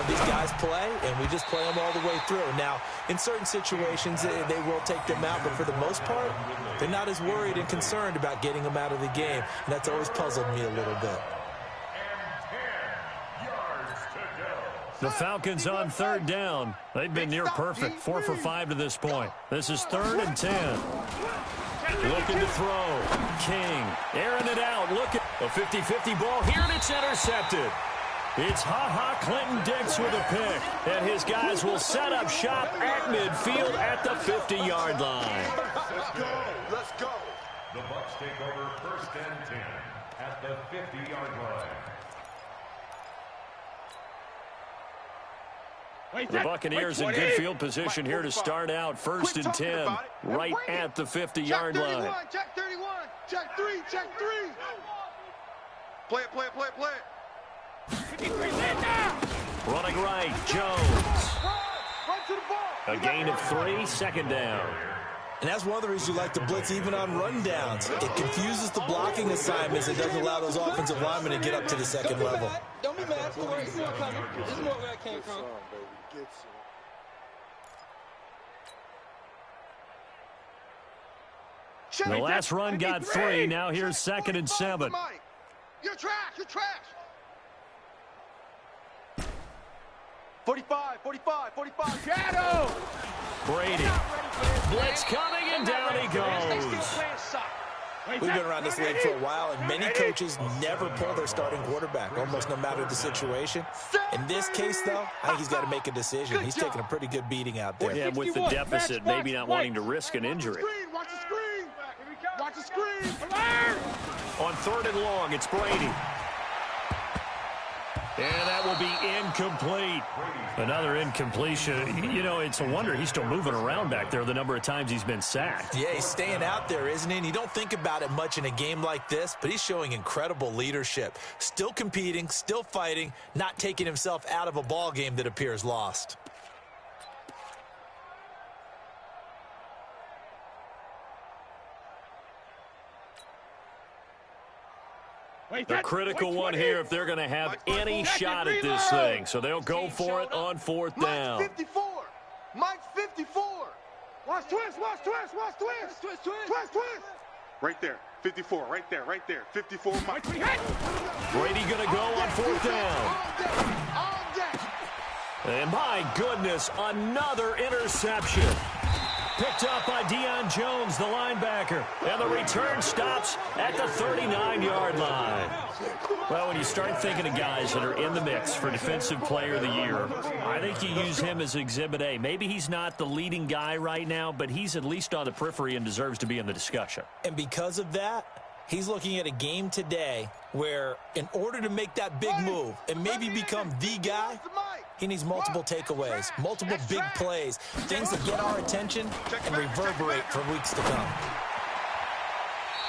These guys play, and we just play them all the way through. Now, in certain situations, they will take them out, but for the most part, they're not as worried and concerned about getting them out of the game. And that's always puzzled me a little bit. The Falcons on third down. They've been near perfect, 4 for 5 to this point. This is 3rd and 10. Looking to throw. King airing it out. Look at a 50-50 ball here, and it's intercepted. It's Ha-Ha Clinton-Dix with a pick, and his guys will set up shop at midfield at the 50-yard line. Let's go. Let's go. The Bucs take over 1st and 10 at the 50-yard line. The Buccaneers in good field position here to start out 1st and 10, right at the 50-yard line. Check 31, check 3, check 3. Play it, play it, play it, play it. Running right, Jones. Run to the ball. A gain of 3, 2nd down. And that's one of the reasons you like to blitz even on rundowns. It confuses the blocking assignments. It doesn't allow those offensive linemen to get up to the second level. Don't be mad. Don't worry. It's more coming. This is more where I came from. The last run got 3. Now here's 2nd and 7. You're trash. You're trash. 45, 45, 45. Shadow. Brady. Blitz coming, and down he goes. We've been around this league for a while, and many coaches never pull their starting quarterback, almost no matter the situation. In this case, though, I think he's got to make a decision. He's taking a pretty good beating out there. Yeah, with the deficit, maybe not wanting to risk an injury. Watch the screen. Watch the screen. On 3rd and long, it's Brady. And that will be incomplete. Another incompletion. You know, it's a wonder he's still moving around back there the number of times he's been sacked. Yeah, he's staying out there, isn't he? And you don't think about it much in a game like this, but he's showing incredible leadership. Still competing, still fighting, not taking himself out of a ball game that appears lost. The critical one here if they're going to have any shot at this thing. So they'll go for it on 4th down. Mike's 54. Mike's 54. Watch twist, watch twist, watch twist. Twist, twist. Twist, twist. Right there. 54, right there, right there. 54, Mike. Brady going to go on 4th down. All day. And my goodness, another interception. Picked up by Deion Jones, the linebacker. And the return stops at the 39-yard line. Well, when you start thinking of guys that are in the mix for Defensive Player of the Year, I think you use him as Exhibit A. Maybe he's not the leading guy right now, but he's at least on the periphery and deserves to be in the discussion. And because of that, he's looking at a game today where in order to make that big move and maybe become the guy, he needs multiple takeaways, multiple big plays, things that get our attention and reverberate for weeks to come.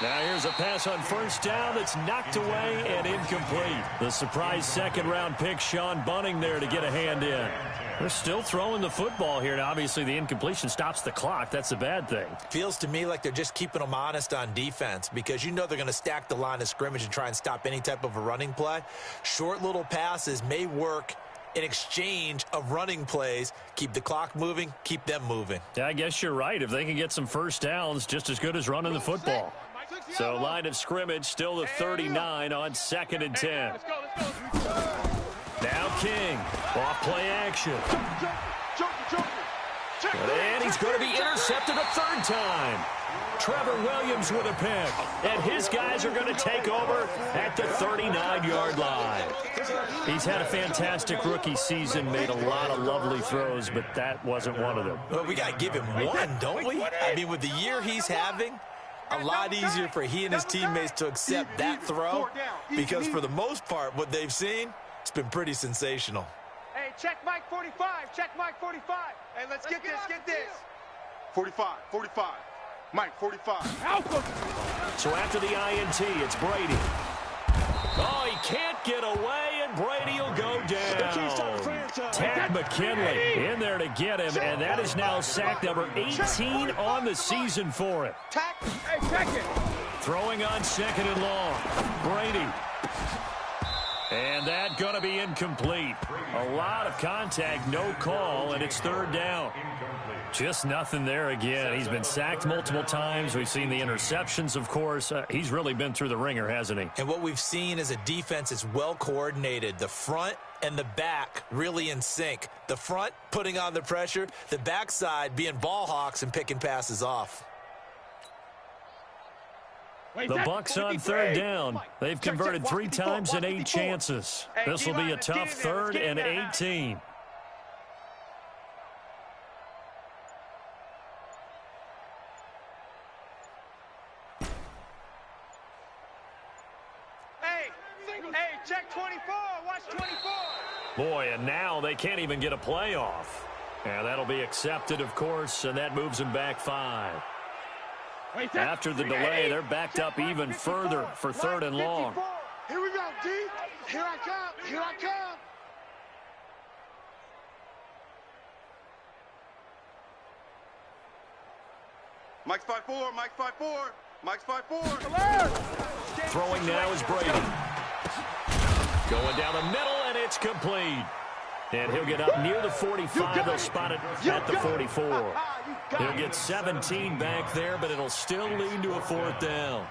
Now here's a pass on 1st down that's knocked away and incomplete. The surprise 2nd-round pick, Sean Bunning, there to get a hand in. They're still throwing the football here. Now, obviously, the incompletion stops the clock. That's a bad thing. Feels to me like they're just keeping them honest on defense because you know they're going to stack the line of scrimmage and try and stop any type of a running play. Short little passes may work in exchange of running plays. Keep the clock moving, keep them moving. Yeah, I guess you're right. If they can get some 1st downs, just as good as running the football. So line of scrimmage still the 39 on 2nd and 10. Now King. Off play action. Joker. And he's going to be intercepted a third time. Trevor Williams with a pick. And his guys are going to take over at the 39-yard line. He's had a fantastic rookie season, made a lot of lovely throws, but that wasn't one of them. Well, we got to give him one, don't we? I mean, with the year he's having, a lot easier for he and his teammates to accept that throw because for the most part, what they've seen, it's been pretty sensational. Hey, check Mike 45. Check Mike 45. Hey, let's get this. 45. Mike, 45. So after the INT, it's Brady. Oh, he can't get away, and Brady will go down. Tad McKinley in there to get him, and that is now sack number 18 on the season for him. Hey, check it. Throwing on second and long. Brady. And that going to be incomplete. A lot of contact, no call, and it's third down. Just nothing there again. He's been sacked multiple times. We've seen the interceptions, of course. He's really been through the ringer, hasn't he? And what we've seen is a defense is well coordinated. The front and the back really in sync. The front putting on the pressure, the backside being ball hawks and picking passes off. The Bucs on third down. They've converted 3 times in 8 chances. This will be a tough third and 18. Hey, check 24. Watch 24. Boy, and now they can't even get a playoff. And that'll be accepted, of course, and that moves them back 5. After the delay, they're backed up even further for third and long. Here we go, D. Here I come. Mike's 5'4", Mike's 5'4". Throwing now is Brady. Going down the middle, and it's complete. And he'll get up near the 45. They'll spot it at the 44. He'll get 17 back there, but it'll still lead to a fourth down.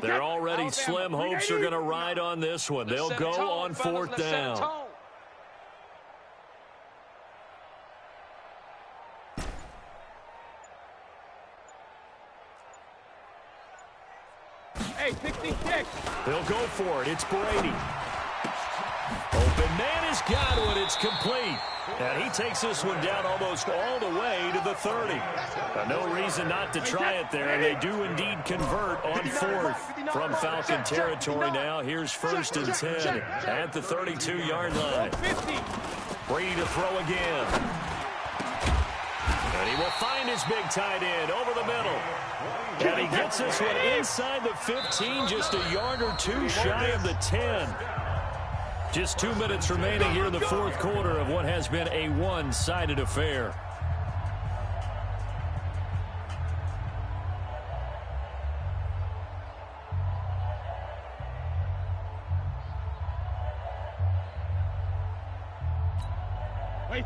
They're already slim hopes are going to ride on this one. They'll go on fourth down. Hey, 66. They'll go for it. It's Brady. Open man has got one. It's complete. And he takes this one down almost all the way to the 30. No reason not to try it there. They do indeed convert on fourth from Falcon territory now. Here's first and 10 at the 32-yard line. Brady to throw again. And he will find his big tight end over the middle. And he gets this one inside the 15, just a yard or two shy of the 10. Just 2 minutes remaining here in the fourth quarter of what has been a one-sided affair.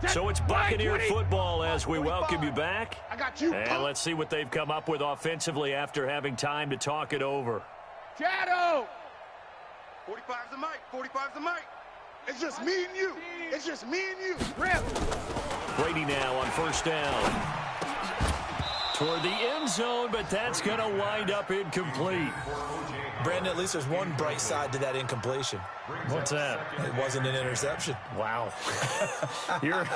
So it's Buccaneer football as we welcome you back. And let's see what they've come up with offensively after having time to talk it over. Shadow. 45's the Mike. 45's the Mike. It's just me and you. It's just me and you. Rip. Brady now on first down. Toward the end zone, but that's going to wind up incomplete. Brandon, at least there's one bright side to that incompletion. What's that? It wasn't an interception. Wow. You're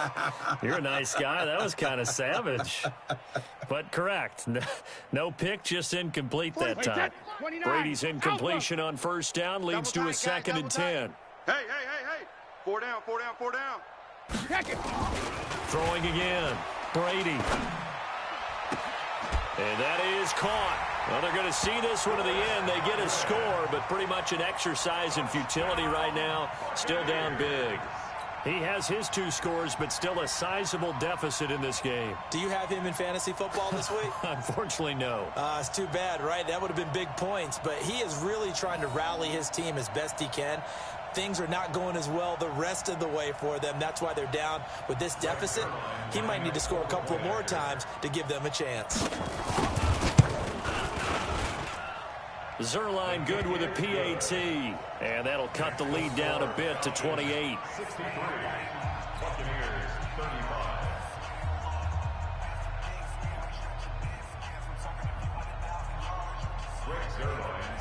a nice guy. That was kind of savage. But correct. No pick, just incomplete that time. Brady's incompletion on first down leads to a second and 10. Hey. 4 down. Check it. Throwing again. Brady. And that is caught. Well, they're going to see this one to the end. They get a score, but pretty much an exercise in futility right now. Still down big. He has his 2 scores, but still a sizable deficit in this game. Do you have him in fantasy football this week? Unfortunately, no. It's too bad, right? That would have been big points, but he is really trying to rally his team as best he can. things are not going as well the rest of the way for them. That's why they're down with this deficit. He might need to score a couple of more times to give them a chance. Zerline good with a PAT, and that'll cut the lead down a bit to 28. 63. Buccaneers 35.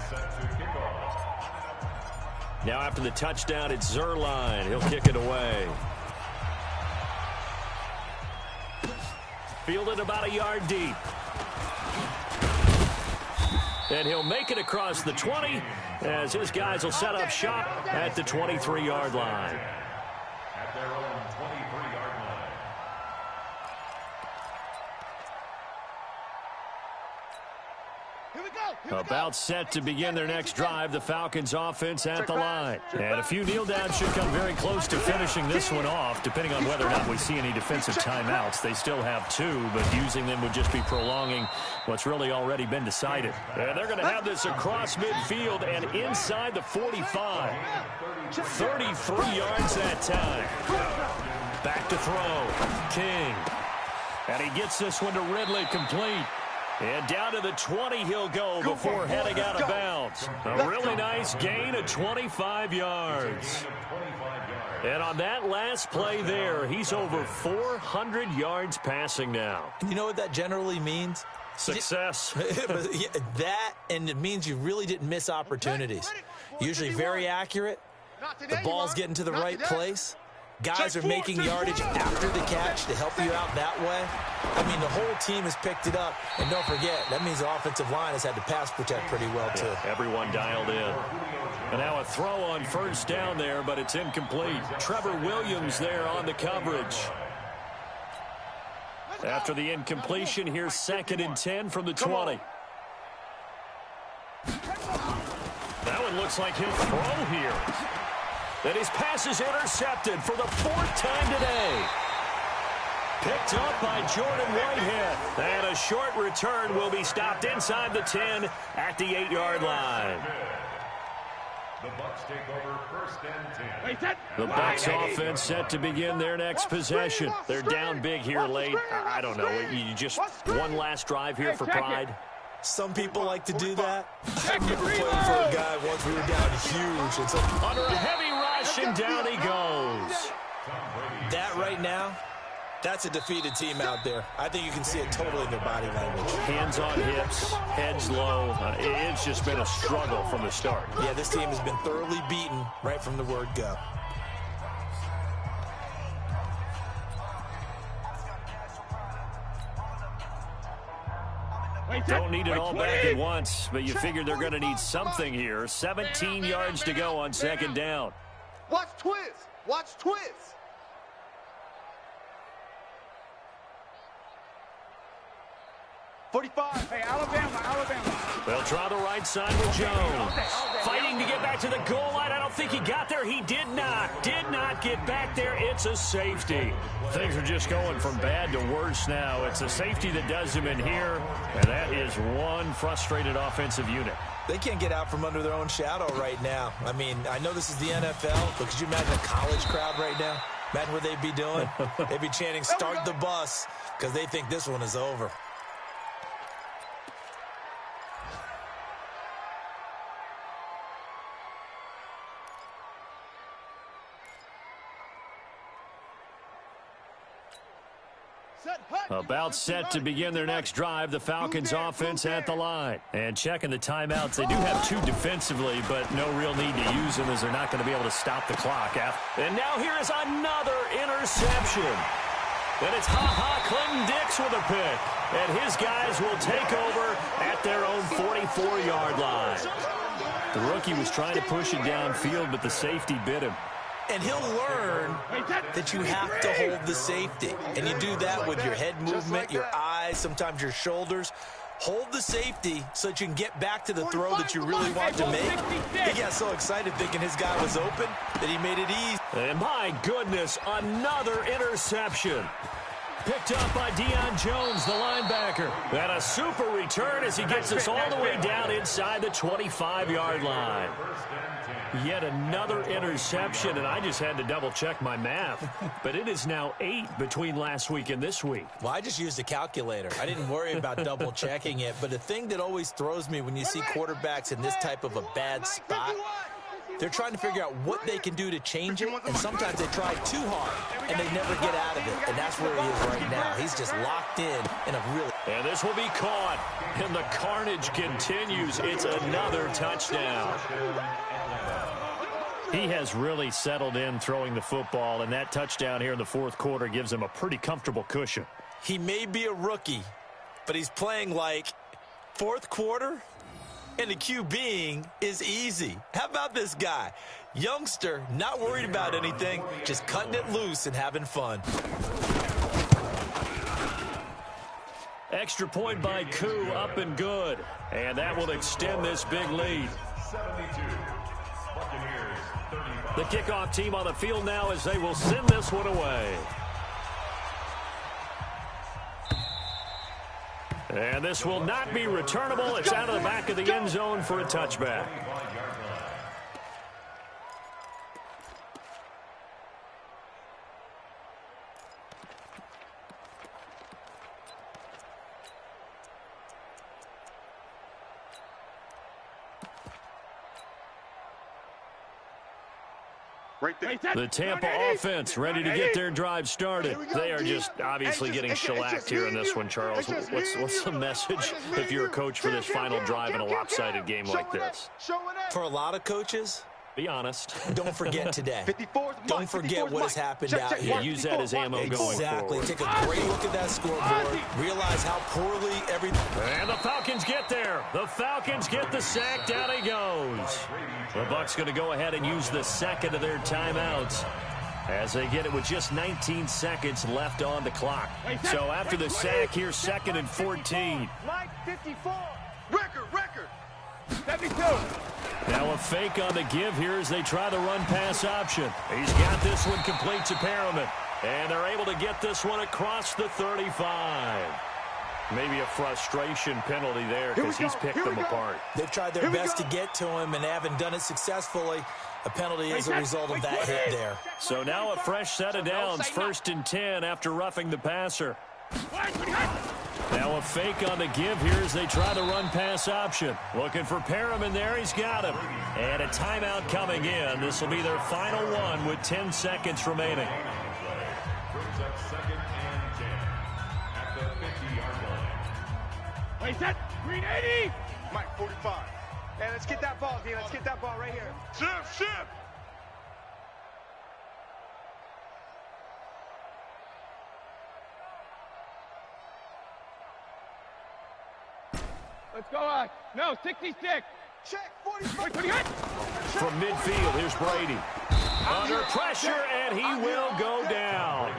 Set to kick off. Now after the touchdown, it's Zerline. He'll kick it away. Fielded about a yard deep. And he'll make it across the 20 as his guys will set up shop at the 23-yard line. At their own 23-yard line. About set to begin their next drive, the Falcons offense at the line. And a few kneel downs should come very close to finishing this one off, depending on whether or not we see any defensive timeouts. They still have 2, but using them would just be prolonging what's really already been decided. And they're going to have this across midfield and inside the 45. 33 yards that time. Back to throw. King. And he gets this one to Ridley complete. And down to the 20 he'll go before heading out of bounds. A really nice gain of 25 yards. And on that last play there, he's over 400 yards passing now. You know what that generally means? Success. That, and it means you really didn't miss opportunities. Usually very accurate. The ball's getting to the right place. Guys are making yardage after the catch to help you out that way. I mean, the whole team has picked it up. And don't forget, that means the offensive line has had to pass protect pretty well, too. Yeah, everyone dialed in. And now a throw on first down there, but it's incomplete. Trevor Williams there on the coverage. After the incompletion, here's 2nd and 10 from the 20. That one looks like he'll throw here. And his pass is intercepted for the 4th time today. Picked up by Jordan Whitehead. And a short return will be stopped inside the 10 at the 8-yard line. The Bucs take over 1st and 10. The Bucs offense set to begin their next possession. They're down big here late. I don't know. You just one last drive here for pride. Some people like to do that. I remember playing for a guy once we were down huge. And so under a heavy rush, and down he goes. That right now, that's a defeated team out there. I think you can see it totally in their body language. Hands on hips, heads low. It's just been a struggle from the start. Yeah, this team has been thoroughly beaten right from the word go. Don't need it all back at once, but you figure they're going to need something here. 17 yards to go on 2nd down. Watch Twiz. Watch Twiz. .45. Hey, Alabama. They'll try the right side with Jones. Fighting to get back to the goal line. I don't think he got there. He did not. Did not get back there. It's a safety. Things are just going from bad to worse now. It's a safety that does him in here, and that is one frustrated offensive unit. They can't get out from under their own shadow right now. I mean, I know this is the NFL, but could you imagine a college crowd right now? Imagine what they'd be doing. They'd be chanting, "Start the bus," because they think this one is over. About set to begin their next drive, the Falcons offense at the line. And checking the timeouts, they do have 2 defensively, but no real need to use them as they're not going to be able to stop the clock. And now here is another interception. And it's Clinton-Dix with a pick. And his guys will take over at their own 44-yard line. The rookie was trying to push it downfield, but the safety bit him. And he'll learn that you have to hold the safety. And you do that with your head movement, your eyes, sometimes your shoulders. Hold the safety so that you can get back to the throw that you really want to make. He got so excited thinking his guy was open that he made it easy. And my goodness, another interception. Picked up by Deion Jones, the linebacker. And a super return as he gets us all the way down inside the 25-yard line. Yet another interception, and I just had to double-check my math. But it is now 8 between last week and this week. Well, I just used a calculator. I didn't worry about double-checking it. But the thing that always throws me when you see quarterbacks in this type of a bad spot, they're trying to figure out what they can do to change it, and sometimes they try too hard, and they never get out of it. And that's where he is right now. He's just locked in a really... And this will be caught, and the carnage continues. It's another touchdown. He has really settled in throwing the football, and that touchdown here in the fourth quarter gives him a pretty comfortable cushion. He may be a rookie, but he's playing like fourth quarter, and the QBing is easy. How about this guy? Youngster, not worried about anything, just cutting it loose and having fun. Extra point by Koo, up and good. And that will extend this big lead. 72. Buccaneers, 35. The kickoff team on the field now as they will send this one away. And this will not be returnable. It's out of the back of the end zone for a touchback. Right there. The Tampa offense ready to get their drive started. They are just obviously getting shellacked here in this one, Charles. What's the message if you're a coach for this final drive in a lopsided game like this? For a lot of coaches, Be honest. don't forget today. Don't forget what has happened out here. Yeah, use that as ammo going Exactly. forward. Take a great look at that scoreboard. Realize how poorly everything... And the Falcons get there. The Falcons get the sack. Down he goes. The Bucs going to go ahead and use the second of their timeouts as they get it with just 19 seconds left on the clock. So after the sack, here's 2nd and 14. Mike, 54. Record. 72. Now a fake on the give here as they try the run-pass option. He's got this one complete to Perriman. And they're able to get this one across the 35. Maybe a frustration penalty there because he's picked them apart. They've tried their best to get to him and haven't done it successfully. A penalty as a result of that hit there. So now a fresh set of downs, 1st and 10 after roughing the passer. Now a fake on the give here as they try the run-pass option. Looking for Perriman there. He's got him. And a timeout coming in. This will be their final one with 10 seconds remaining. Brings up 2nd and 10 at the 50-yard line. Wait, set. Green 80. Mike, 45. Hey, let's get that ball, D. Let's get that ball right here. Shift. Let's go. No, 66. Check, 45. From midfield, here's Brady. Under pressure, and he will go down.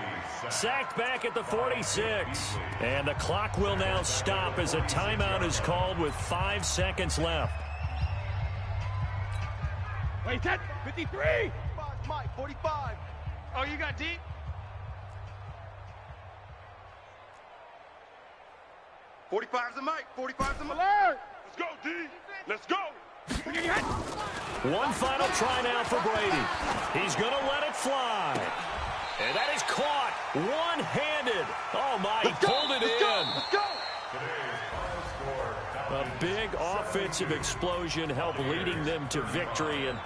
Sacked back at the 46. And the clock will now stop as a timeout is called with 5 seconds left. Wait, set. 53. Mike, 45. Oh, you got deep? 45's the Mike. 45's the Mike. Alert. Let's go, D. Let's go. One final try now for Brady. He's going to let it fly. And that is caught one-handed. Oh, my, he pulled it in. Let's go. A big offensive explosion helped leading them to victory. And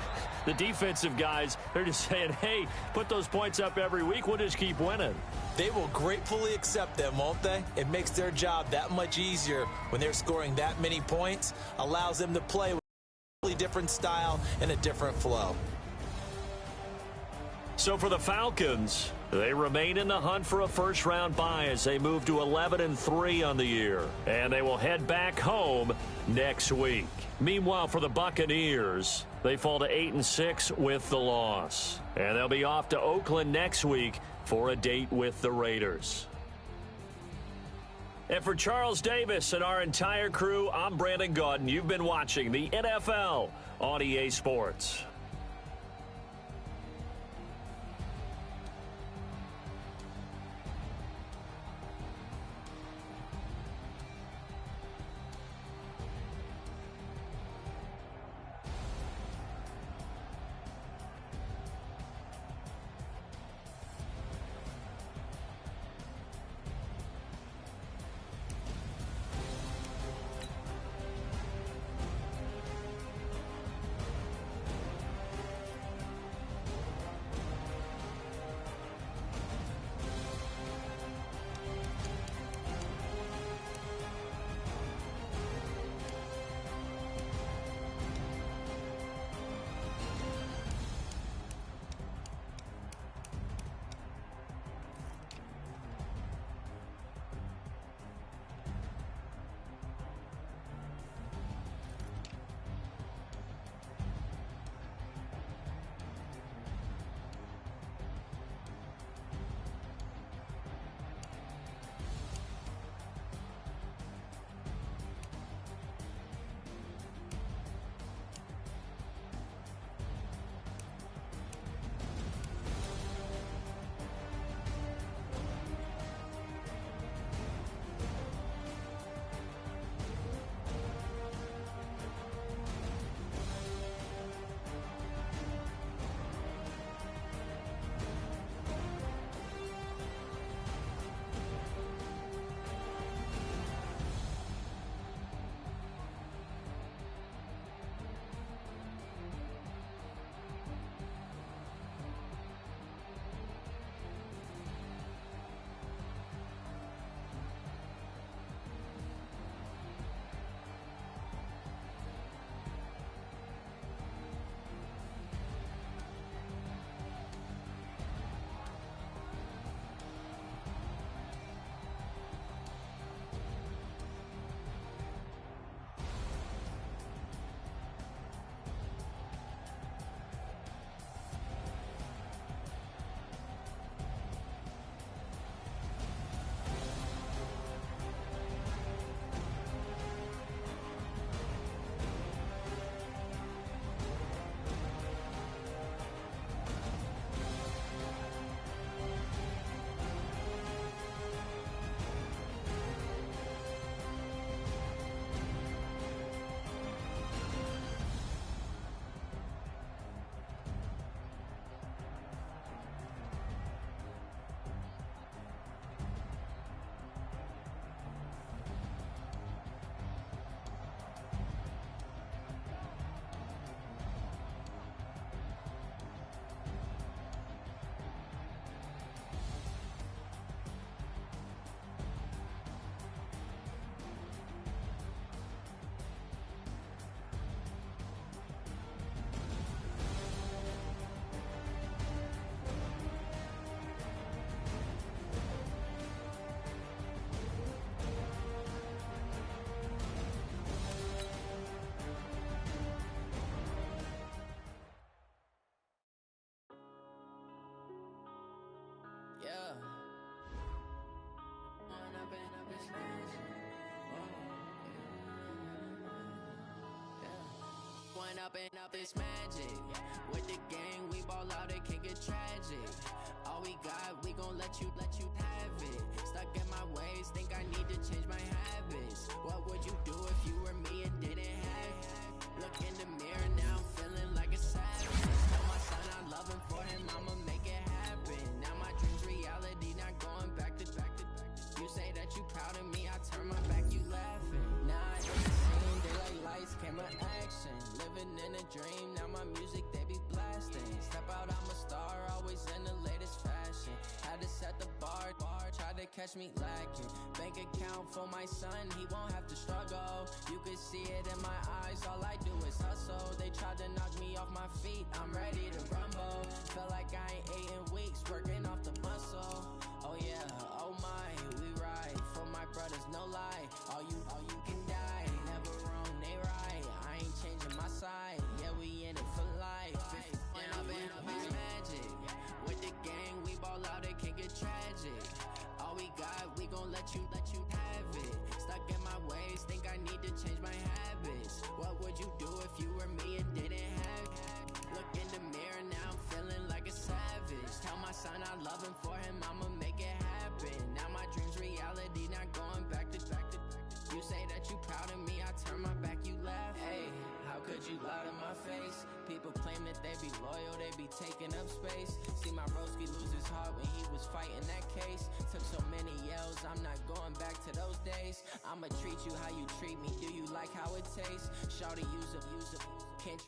the defensive guys, they're just saying, hey, put those points up every week. We'll just keep winning. They will gratefully accept them, won't they? It makes their job that much easier when they're scoring that many points. Allows them to play with a totally different style and a different flow. So for the Falcons, they remain in the hunt for a first-round bye as they move to 11-3 on the year. And they will head back home next week. Meanwhile, for the Buccaneers, they fall to 8-6 with the loss. And they'll be off to Oakland next week for a date with the Raiders. And for Charles Davis and our entire crew, I'm Brandon Gaudin. You've been watching the NFL on EA Sports. up this magic. With the gang, we ball out, it can get tragic. All we got, we gon' let you have it. Stuck in my ways, think I need to change my habits. What would you do if you were me and didn't have it? Look in the mirror, now I'm feeling like a savage. Tell my son I love him, for him I'ma make it happen. Now my dream's reality, not going back to. You say that you proud of me, I turn my back, you laughing. Nah, I ain't seen daylight lights, camera action. Living in a dream, now my music they be blasting. Step out, I'm a star, always in the latest fashion. Had to set the bar, tried to catch me lacking. Bank account for my son, he won't have to struggle. You could see it in my eyes, all I do is hustle. They tried to knock me off my feet, I'm ready to rumble. Felt like I ain't ate in weeks, working off the muscle. Oh yeah, oh my, we ride for my brothers, no lie. All you can die, never wrong, they right. I ain't changing my side, yeah, we in it for life. And I've been magic. With the gang, we ball out, it can get tragic. All we got, we gon' let you have it. Stuck in my ways, think I need to change my habits. What would you do if you were me and didn't have it? Look in the mirror, now I'm feeling like a savage. Tell my son I love him, for him I'ma make it happen. Now my dream's reality, not going back to. You say that you proud of me, I turn my back, you laugh. Hey, how could you lie to my face? People claim that they be loyal, they be taking up space. See my broski lose his heart when he was fighting that case. Took so many yells, I'm not going back to those days. I'ma treat you how you treat me, do you like how it tastes? Shawty, use up, can't